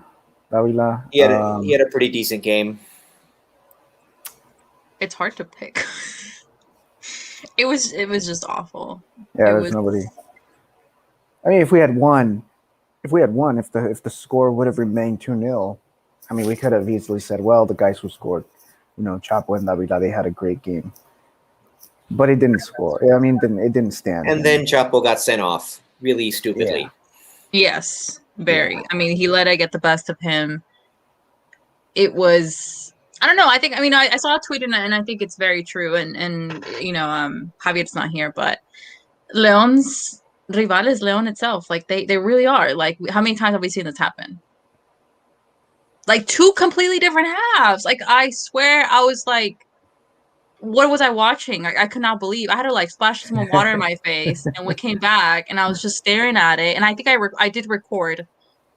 Davila. He had a pretty decent game. It's hard to pick. It was just awful. Yeah, there's nobody. I mean, if we had won, if the score would have remained 2-0, I mean, we could have easily said, well, the guys who scored, Chapo and Davila, they had a great game. But it didn't score. I mean, it didn't stand. And then Chapo got sent off really stupidly. Yeah. Yes, very. Yeah. I mean, he let it get the best of him. It was, I don't know. I saw a tweet and I think it's very true. And Javier's not here, but Leon's rival is Leon itself. Like they really are. Like, how many times have we seen this happen? Like two completely different halves. Like, I swear I was like, what was I watching? I could not believe. I had to like splash some water in my face, and we came back, and I was just staring at it. And I think I did record,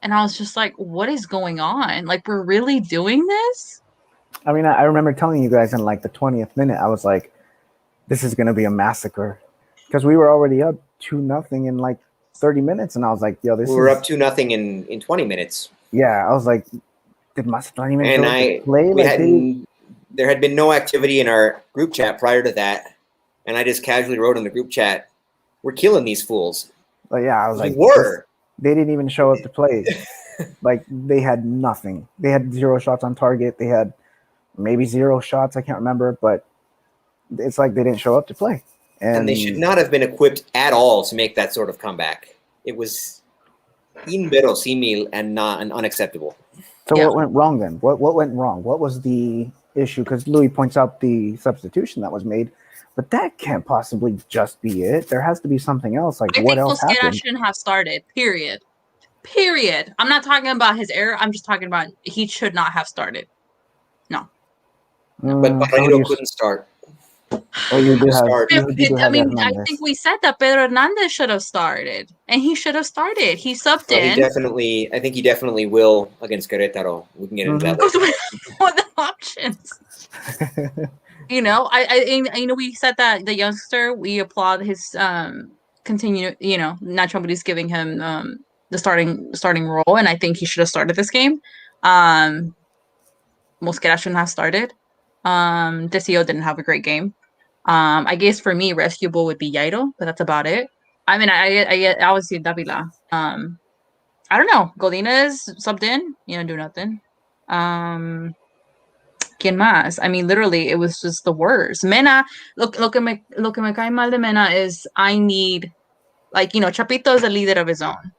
and I was just like, "What is going on? Like, we're really doing this?" I mean, I remember telling you guys in like the 20th minute, I was like, "This is gonna be a massacre," because we were already up 2-0 in like 30 minutes, and I was like, "Yo, this." We were up 2-0 in 20 minutes. Yeah, I was like, "Did Mazatlan even play?" There had been no activity in our group chat prior to that, and I just casually wrote in the group chat, "We're killing these fools." But yeah, I was like, they didn't even show up to play. Like, they had nothing. They had 0 shots on target. They had maybe 0 shots. I can't remember, but it's like they didn't show up to play. And they should not have been equipped at all to make that sort of comeback. It was inverosímil and unacceptable. So what went wrong then? What went wrong? What was the issue? Because Louis points out the substitution that was made, but that can't possibly just be it. There has to be something else. Like, what else happened? Mosquera shouldn't have started. Period. I'm not talking about his error. I'm just talking about he should not have started. No. But Barreiro couldn't start. Oh, you do have. I think we said that Pedro Hernandez should have started, and he should have started. He subbed in. I think he definitely will against Queretaro. We can get into that later. What the options? We said that the youngster. We applaud his continue. Nacho Ambriz giving him the starting role, and I think he should have started this game. Mosquera shouldn't have started. Decio didn't have a great game. I guess for me, rescuable would be Jairo, but that's about it. I mean, I would see Davila. I don't know. Godinez subbed in, do nothing. ¿Quién más? I mean, literally, it was just the worst. Mena, lo que me cae mal de Mena is I need, Chapito is the leader of his own.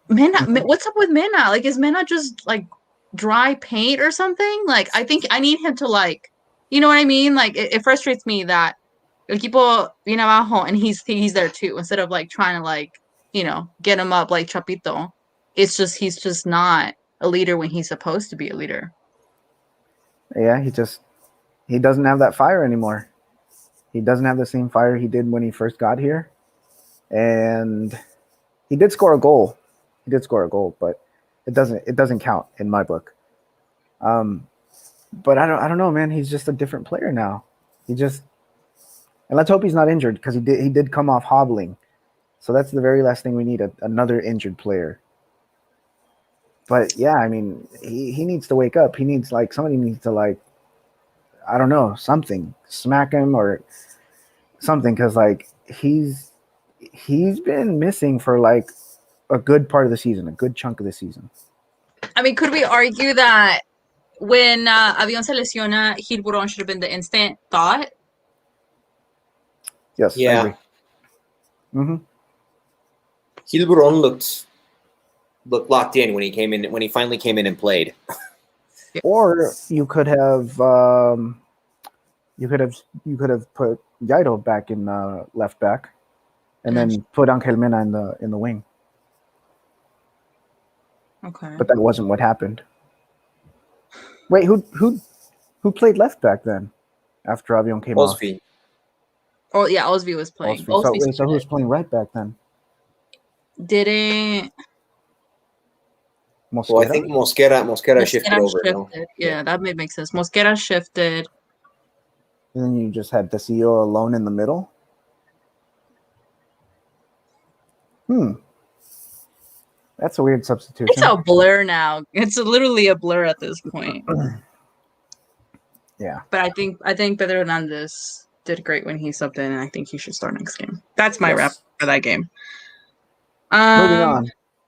Mena, what's up with Mena? Like, is Mena just like dry paint or something? Like, I think I need him to like, you know what I mean? Like, it frustrates me that el equipo viene abajo and he's there too, instead of like trying to like, get him up like Chapito. It's just he's just not a leader when he's supposed to be a leader. Yeah, he doesn't have that fire anymore. He doesn't have the same fire he did when he first got here. And he did score a goal. But it doesn't count in my book. But I don't know, man. He's just a different player now. And let's hope he's not injured, because he did come off hobbling. So that's the very last thing we need, another injured player. But yeah, I mean, he needs to wake up. He needs somebody needs to I don't know, something, smack him or something, because he's been missing for a good part of the season, a good chunk of the season. I mean, could we argue that when Avión se lesiona, Gil Buron should have been the instant thought? Yes. Yeah. I agree. Mm-hmm. Gil Buron looked locked in when he finally came in and played. Or you could have put Jairo back in left back. and then put Angel Mena in the wing. Okay. But that wasn't what happened. Wait, who played left back then? After Avion came off. Osby. Oh yeah, Osby was playing. Osby. So who was playing right back then? Didn't Well, I think Mosquera shifted over. No? Yeah, that may make sense. Mosquera shifted. And then you just had Tecillo alone in the middle. That's a weird substitution. It's a blur now. It's literally a blur at this point. Yeah. But I think Pedro Hernandez did great when he subbed in, and I think he should start next game. That's my wrap for that game.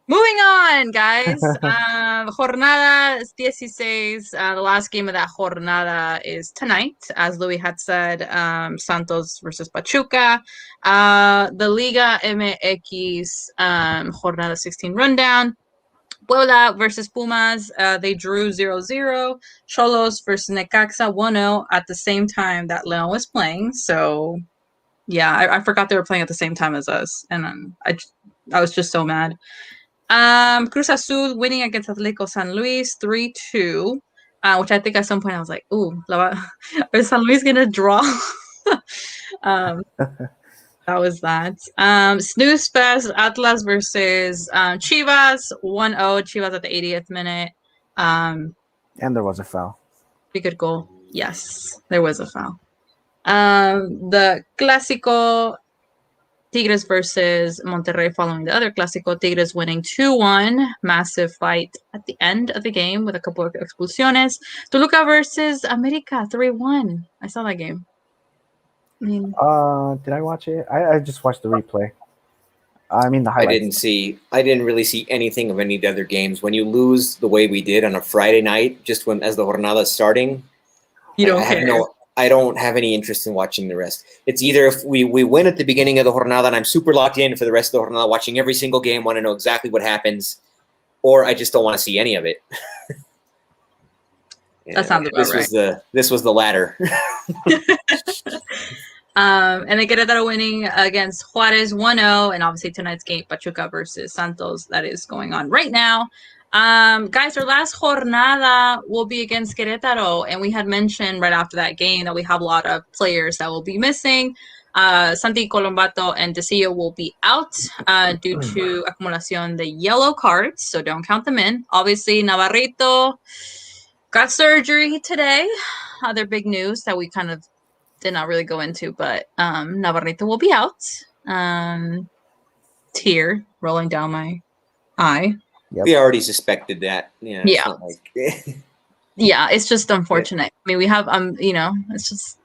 Moving on, guys. Jornada 16. The last game of that jornada is tonight, as Louis had said. Santos versus Pachuca. The Liga MX Jornada 16 rundown. Puebla versus Pumas. They drew 0-0. Xolos versus Necaxa 1-0 at the same time that Leon was playing. So, yeah, I forgot they were playing at the same time as us, and I was just so mad. Cruz Azul winning against Atlético San Luis 3-2, which I think at some point I was like, ooh, is San Luis going to draw? That was that. Snooze Fest, Atlas versus Chivas 1-0. Chivas at the 80th minute. And there was a foul. Pretty good goal. Yes, there was a foul. The Clásico, Tigres versus Monterrey following the other Clásico. Tigres winning 2-1. Massive fight at the end of the game with a couple of expulsiones. Toluca versus América 3-1. I saw that game. I mean, did I watch it? I just watched the replay. I mean the highlights. I didn't really see anything of any of the other games. When you lose the way we did on a Friday night, just as the jornada is starting, you don't care. I don't have any interest in watching the rest. It's either if we win at the beginning of the jornada and I'm super locked in for the rest of the jornada, watching every single game, want to know exactly what happens, or I just don't want to see any of it. That sounds about right. This was the latter. And then Queretaro winning against Juárez 1-0, and obviously tonight's game, Pachuca versus Santos, that is going on right now. Guys, our last jornada will be against Queretaro, and we had mentioned right after that game that we have a lot of players that will be missing. Santi Colombato and Tecillo will be out due to accumulación de yellow cards, so don't count them in. Obviously, Navarrito got surgery today. Other big news that we kind of did not really go into, but Navarrito will be out. Tear rolling down my eye. Yep. We already suspected that. Yeah. Yeah, it's just unfortunate. I mean, we have it's just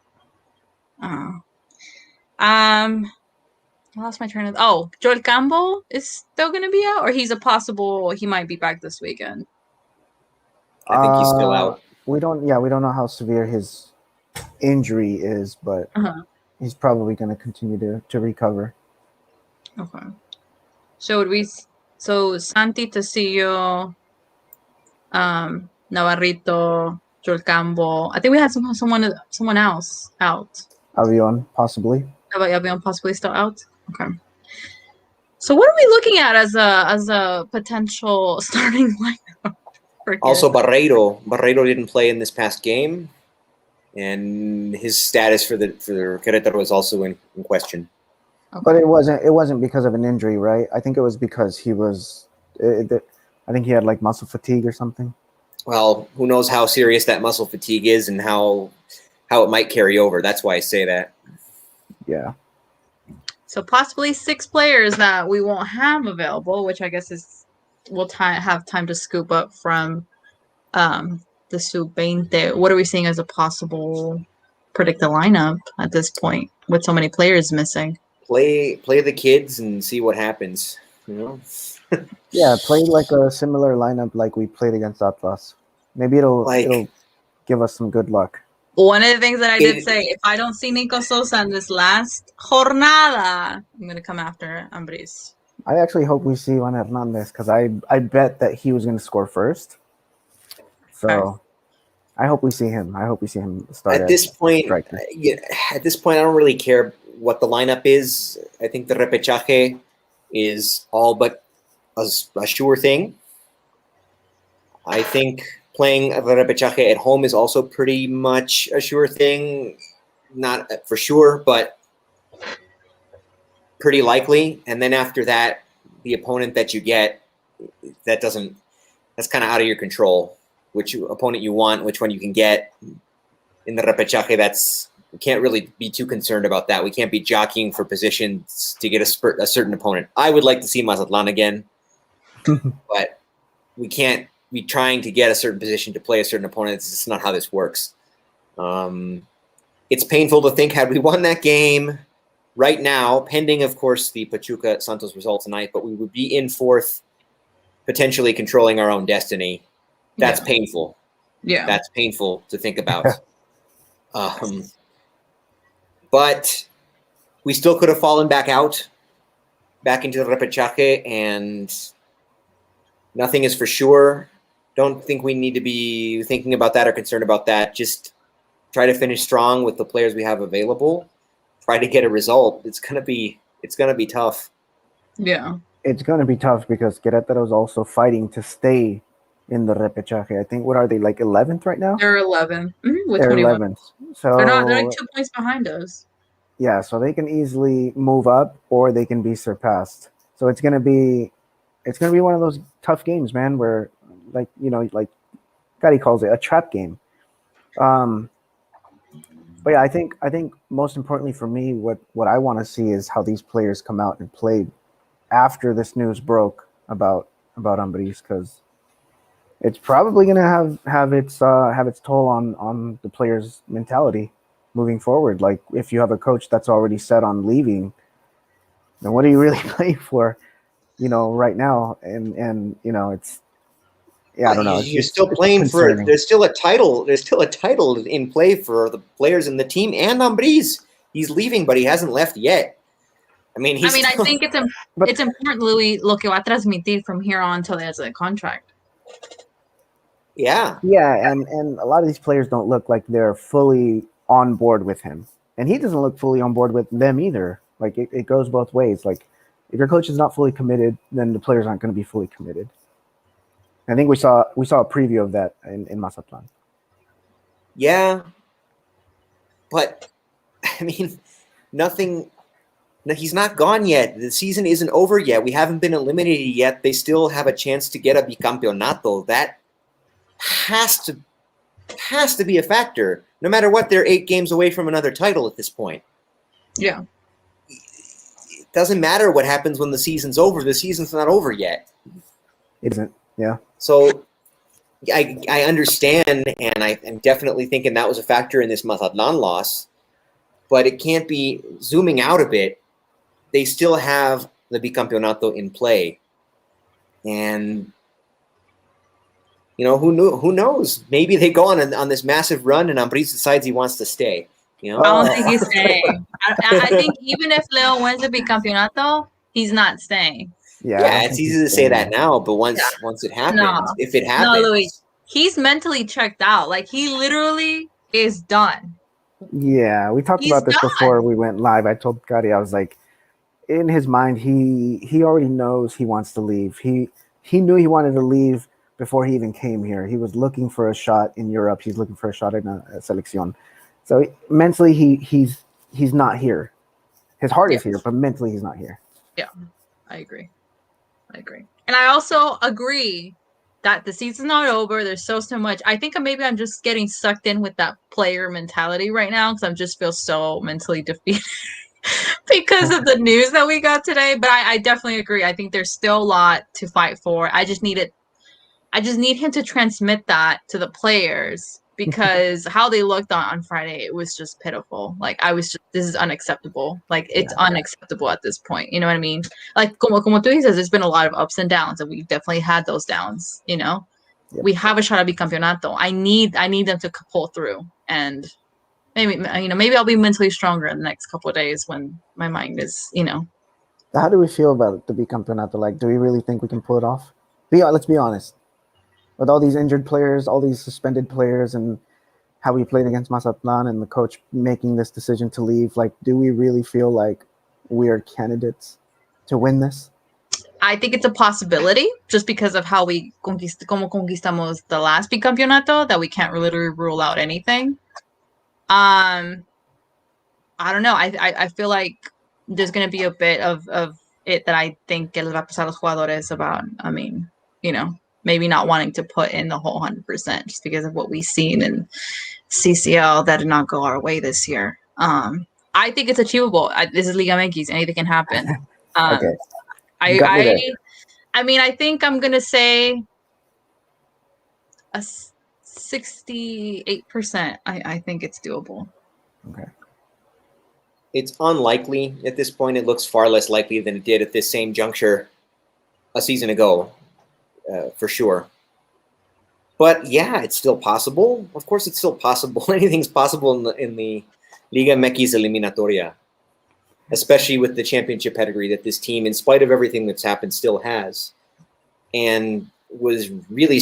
I lost my train of Joel Campbell is still gonna be out, or he might be back this weekend. I think he's still out. We don't know how severe his injury is, but he's probably going to continue to recover. Okay. So Santi, Tecillo, Navarrito, Joel Campbell. I think we had someone else out. Avion, possibly. Avion possibly still out. Okay. So what are we looking at as a potential starting lineup? Also, Barreiro didn't play in this past game, and his status for Querétaro was also in question. Okay. But it wasn't because of an injury, right? I think it was because I think he had like muscle fatigue or something. Well, who knows how serious that muscle fatigue is and how it might carry over. That's why I say that. Yeah. So possibly 6 players that we won't have available, which I guess we'll have time to scoop up from the sub-20. What are we seeing as a possible predicted lineup at this point with so many players missing? Play the kids and see what happens. You know. Yeah, play like a similar lineup like we played against Atlas. Maybe it'll give us some good luck. One of the things that I did say, if I don't see Nico Sosa in this last jornada, I'm going to come after Ambris. I actually hope we see Juan Hernandez because I bet that he was going to score first. So I hope we see him. I hope we see him start at this point. I don't really care what the lineup is. I think the repechaje is all but a sure thing. I think playing the repechaje at home is also pretty much a sure thing. Not for sure, but pretty likely. And then after that, the opponent that you get, that's kind of out of your control. Which opponent you want, which one you can get in the repechaje, we can't really be too concerned about that. We can't be jockeying for positions to get a certain opponent. I would like to see Mazatlan again, but we can't be trying to get a certain position to play a certain opponent. It's just not how this works. It's painful to think, had we won that game right now, pending, of course, the Pachuca Santos result tonight, but we would be in fourth, potentially controlling our own destiny. That's painful. Yeah. That's painful to think about. But we still could have fallen back into the repechaje, and nothing is for sure. Don't think we need to be thinking about that or concerned about that. Just try to finish strong with the players we have available. Try to get a result. It's gonna be tough. Yeah. It's gonna be tough because Queretaro is also fighting to stay in the repechaje. I think, what are they, like 11th right now? They're 11 with They're 21. 11th. So they're like 2 points behind us. Yeah, so they can easily move up or they can be surpassed. So it's gonna be one of those tough games, man, where like Gotti calls it a trap game. But yeah, I think most importantly for me, what I want to see is how these players come out and play after this news broke about Ambris, because it's probably gonna have its toll on the players' mentality moving forward. Like, if you have a coach that's already set on leaving, then what are you really playing for, right now? And it's, I don't know. You're still playing for. There's still a title. There's still a title in play for the players in the team and Ambris. He's leaving, but he hasn't left yet. I mean, I think it's important, Louis, lo que va a transmitir from here on until there's a contract. Yeah, and a lot of these players don't look like they're fully on board with him, and he doesn't look fully on board with them either. Like, it goes both ways. Like, if your coach is not fully committed, then the players aren't going to be fully committed. I think we saw a preview of that in Mazatlan. Yeah, but I mean, nothing. He's not gone yet. The season isn't over yet. We haven't been eliminated yet. They still have a chance to get a bicampeonato. That has to be a factor. No matter what, they're 8 games away from another title at this point. Yeah. It doesn't matter what happens when the season's over. The season's not over yet. It isn't. Yeah. So I understand, and I'm definitely thinking that was a factor in this Mazatlan loss, but it can't be. Zooming out a bit, they still have the bicampeonato in play. And who knows? Maybe they go on this massive run, and Ambris decides he wants to stay. I don't think he's staying. I think even if Leo wins the bicampeonato, he's not staying. Yeah, it's easy to say that now, but once it happens, if it happens, Louis, he's mentally checked out. Like, he literally is done. Yeah, we talked about this before we went live. I told Gotti, I was like, in his mind, he already knows he wants to leave. He knew he wanted to leave before he even came here. He was looking for a shot in Europe. He's looking for a shot in a selección. So mentally, he's not here. His heart is here, but mentally, he's not here. Yeah, I agree. And I also agree that the season's not over. There's so much. I think maybe I'm just getting sucked in with that player mentality right now, because I just feel so mentally defeated because of the news that we got today. But I definitely agree. I think there's still a lot to fight for. I just need him to transmit that to the players, because how they looked on Friday, it was just pitiful. Like, this is unacceptable. Like, it's unacceptable at this point. You know what I mean? Like, como tú dices, there's been a lot of ups and downs, and we've definitely had those downs, Yeah. We have a shot at bicampeonato. I need them to pull through, and maybe I'll be mentally stronger in the next couple of days when my mind is, How do we feel about the bicampeonato? Like, do we really think we can pull it off? Let's be honest. With all these injured players, all these suspended players, and how we played against Mazatlan and the coach making this decision to leave, like, do we really feel like we are candidates to win this? I think it's a possibility just because of how we como conquistamos the last bicampeonato, that we can't literally rule out anything. I don't know. I feel like there's going to be a bit of it that I think que les va a pasar a los jugadores about. I mean, maybe not wanting to put in the whole 100% just because of what we've seen in CCL that did not go our way this year. I think it's achievable. This is Liga MX. Anything can happen. Okay. I mean, I think I'm going to say a 68%. I think it's doable. Okay. It's unlikely at this point. It looks far less likely than it did at this same juncture a season ago, for sure. But yeah, it's still possible. Of course, it's still possible. Anything's possible in the Liga MX Eliminatoria, especially with the championship pedigree that this team, in spite of everything that's happened, still has. And was really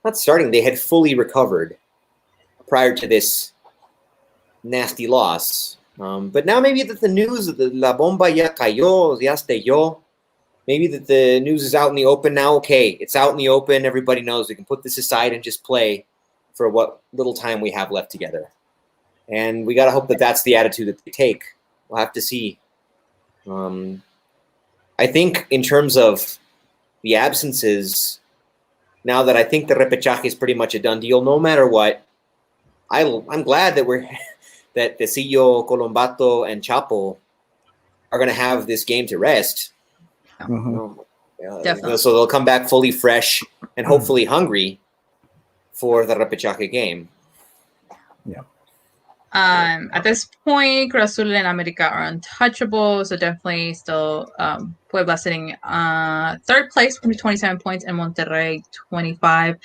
they had fully recovered prior to this nasty loss. But now maybe that the news of the La Bomba ya cayó, ya estalló, maybe that the news is out in the open now. Okay, it's out in the open. Everybody knows we can put this aside and just play for what little time we have left together. And we got to hope that that's the attitude that they take. We'll have to see. I think in terms of the absences, now that I think the repechaje is pretty much a done deal, no matter what, I'm glad that that Tecillo, Colombato, and Chapo are going to have this game to rest. Definitely. So they'll come back fully fresh and hopefully hungry for the repechaje game. Yeah. At this point, Cruz Azul and America are untouchable, so definitely still Puebla sitting third place with 27 points and Monterrey 25.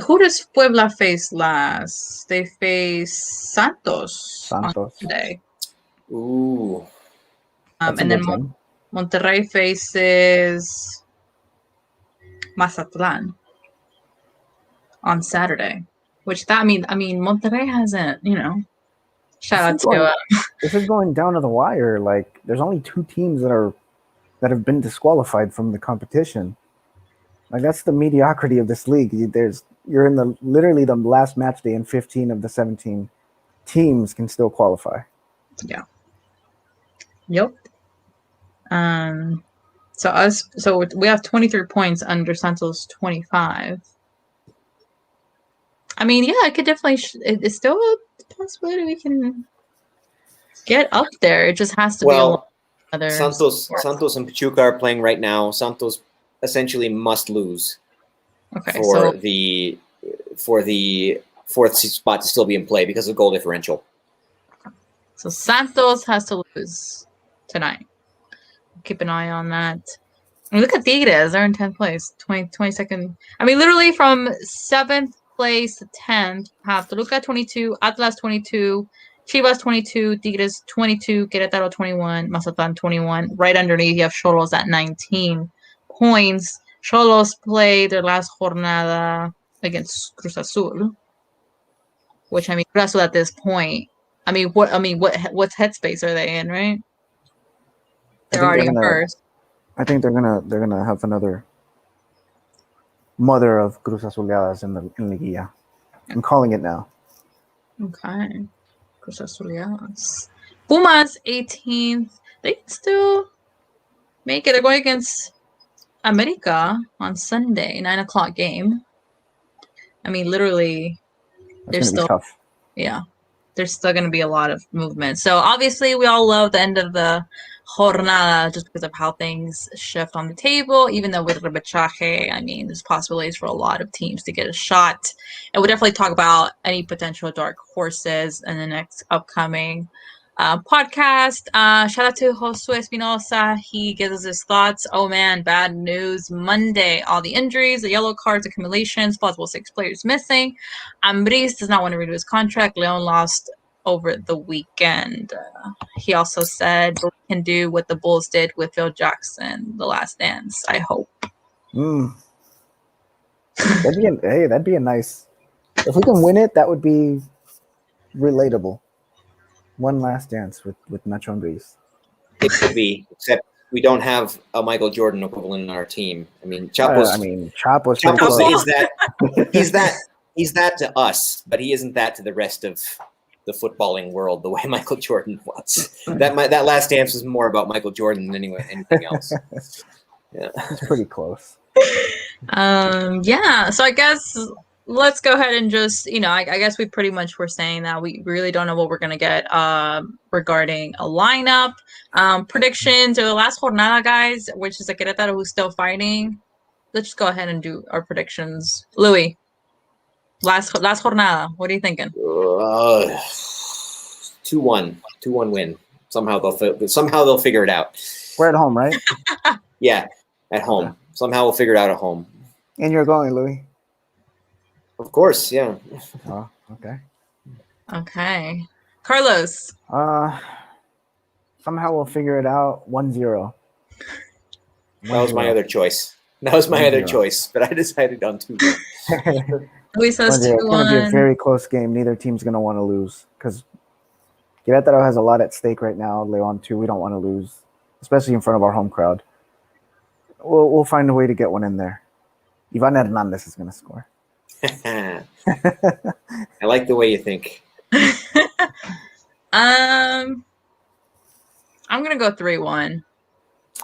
Who does Puebla face last? They face Santos. On Sunday. Ooh. And then Monterrey faces Mazatlan on Saturday. Which I mean, Monterrey hasn't, Shout out to this is going down to the wire. Like, there's only 2 teams that have been disqualified from the competition. Like, that's the mediocrity of this league. You're in literally the last match day, and 15 of the 17 teams can still qualify. Yeah. Yep. So we have 23 points under Santos 25. I mean, yeah, it could definitely. It's still a possibility we can get up there. It just has to be other. Santos and Pachuca are playing right now. Santos essentially must lose the fourth spot to still be in play because of goal differential. So Santos has to lose tonight. Keep an eye on that. I mean, look at Tigres. They're in 10th place, 22nd. I mean, literally from 7th place to 10th, have Toluca 22, Atlas 22, Chivas 22, Tigres 22, Queretaro 21, Mazatlan 21. Right underneath, you have Xolos at 19 points. Xolos play their last jornada against Cruz Azul, which, I mean, Cruz Azul at this point, what headspace are they in, right? They're already in first. I think they're gonna have another mother of Cruz Azuleadas in Liguilla. I'm calling it now. Okay. Cruz Azuleadas. Pumas 18th. They can still make it. They're going against America on Sunday, 9:00 game. I mean, literally, That's gonna be tough. Yeah, there's still going to be a lot of movement. So obviously, we all love the end of the jornada just because of how things shift on the table. Even though with repechaje, I mean, there's possibilities for a lot of teams to get a shot. And we'll definitely talk about any potential dark horses in the next upcoming podcast. Shout out to Josue Espinosa. He gives us his thoughts. Oh man, bad news Monday. All the injuries, the yellow cards, accumulations, possible 6 players missing. Ambris does not want to renew his contract. Leon lost over the weekend. He also said we can do what the Bulls did with Phil Jackson, The Last Dance. I hope. That'd be a nice If we can win it, that would be relatable. One last dance with Nacho Ambriz. It could be, except we don't have a Michael Jordan equivalent in our team. I mean, Chapo's he's that to us, but he isn't that to the rest of the footballing world the way Michael Jordan was. That last dance was more about Michael Jordan than anything else. Yeah, it's pretty close. Yeah. So I guess let's go ahead and just, I guess we pretty much were saying that we really don't know what we're gonna get regarding a lineup. Predictions or the last jornada, guys, which is a Queretaro who's still fighting. Let's just go ahead and do our predictions. Louis, last jornada. What are you thinking? 2-1 win. Somehow they'll figure it out. We're at home, right? Yeah, at home. Okay. Somehow we'll figure it out at home. And you're going, Louis? Of course, yeah. Oh, okay. Okay. Carlos? Somehow we'll figure it out. 1-0. That was my other choice. But I decided on 2-1. Louis says 2-1. It's going to be a very close game. Neither team's going to want to lose because Querétaro has a lot at stake right now. León, too. We don't want to lose, especially in front of our home crowd. We'll find a way to get one in there. Ivan Hernandez is going to score. I like the way you think. I'm gonna go 3-1.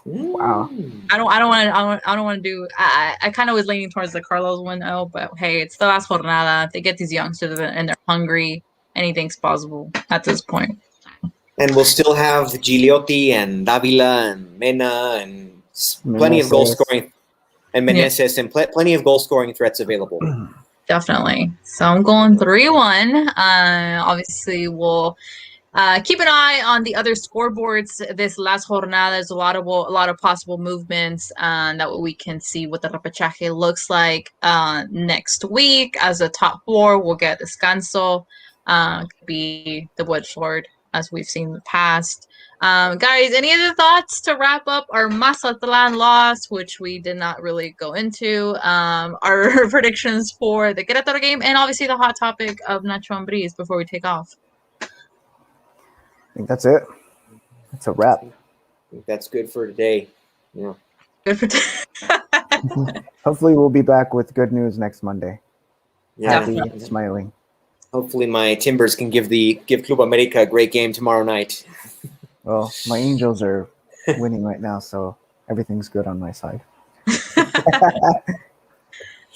Wow. I don't want to do. I kind of was leaning towards the Carlos 1-0, but hey, it's the last jornada. If they get these youngsters and they're hungry, anything's possible at this point. And we'll still have Gigliotti and Davila and Mena and plenty of goal scoring, and Meneses and plenty of goal scoring threats available. Definitely. So I'm going 3-1. Obviously, we'll keep an eye on the other scoreboards this last jornada. There's a lot of possible movements, that we can see what the repechaje looks like next week. As a top 4, we'll get descanso. Could be the Woodford, as we've seen in the past. Guys, any other thoughts to wrap up our Mazatlan loss, which we did not really go into, our predictions for the Querétaro game, and obviously the hot topic of Nacho Ambriz before we take off? I think that's it. It's a wrap. I think that's good for today. Yeah. Good for Hopefully we'll be back with good news next Monday. Yeah. Happy and smiling. Hopefully my Timbers can give Club America a great game tomorrow night. Well, my Angels are winning right now, so everything's good on my side.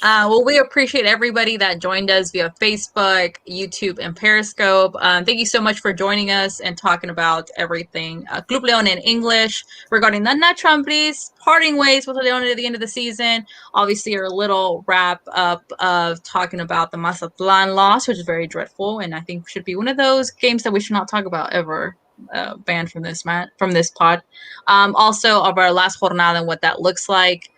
Well, we appreciate everybody that joined us via Facebook, YouTube, and Periscope. Thank you so much for joining us and talking about everything Club León in English regarding the Nacho Ambriz parting ways with León at the end of the season. Obviously, our little wrap up of talking about the Mazatlan loss, which is very dreadful, and I think should be one of those games that we should not talk about ever. Banned from this pod. Also of our last jornada and what that looks like.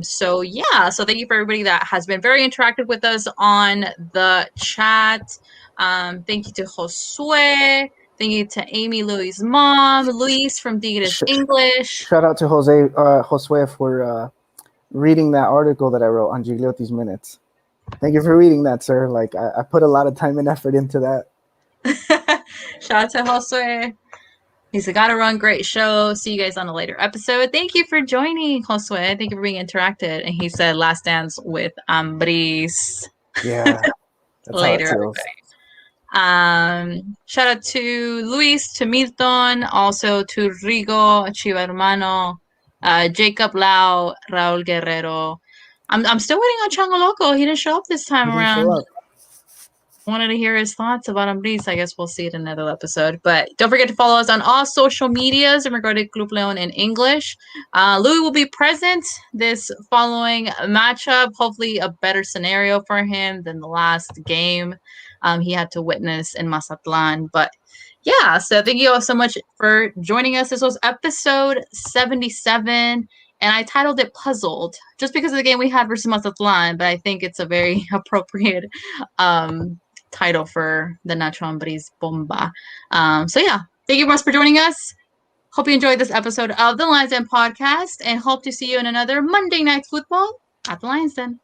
So thank you for everybody that has been very interactive with us on the chat. Thank you to Josue. Thank you to Amy, Louis' mom, Luis from Tigres English. Shout out to Josue for reading that article that I wrote on Gigliotti's minutes. Thank you for reading that, sir. Like I put a lot of time and effort into that. Shout out to Josue. He's a gotta run great show. See you guys on a later episode. Thank you for joining, Josue. Thank you for being interactive. And he said last dance with Ambriz. Yeah. Later, everybody. Shout out to Luis, to Milton, also to Rigo, Chiva Hermano, Jacob Lau, Raul Guerrero. I'm still waiting on Chango Loco. He didn't show up this time around. Wanted to hear his thoughts about Ambriz. I guess we'll see it in another episode. But don't forget to follow us on all social medias in regard to Club León in English. Louis will be present this following matchup. Hopefully a better scenario for him than the last game he had to witness in Mazatlan. But yeah, so thank you all so much for joining us. This was episode 77. And I titled it Puzzled just because of the game we had versus Mazatlan. But I think it's a very appropriate title for the Nacho Ambriz Bomba. Thank you much for joining us. Hope you enjoyed this episode of the Lions Den podcast and hope to see you in another Monday Night Football at the Lions Den.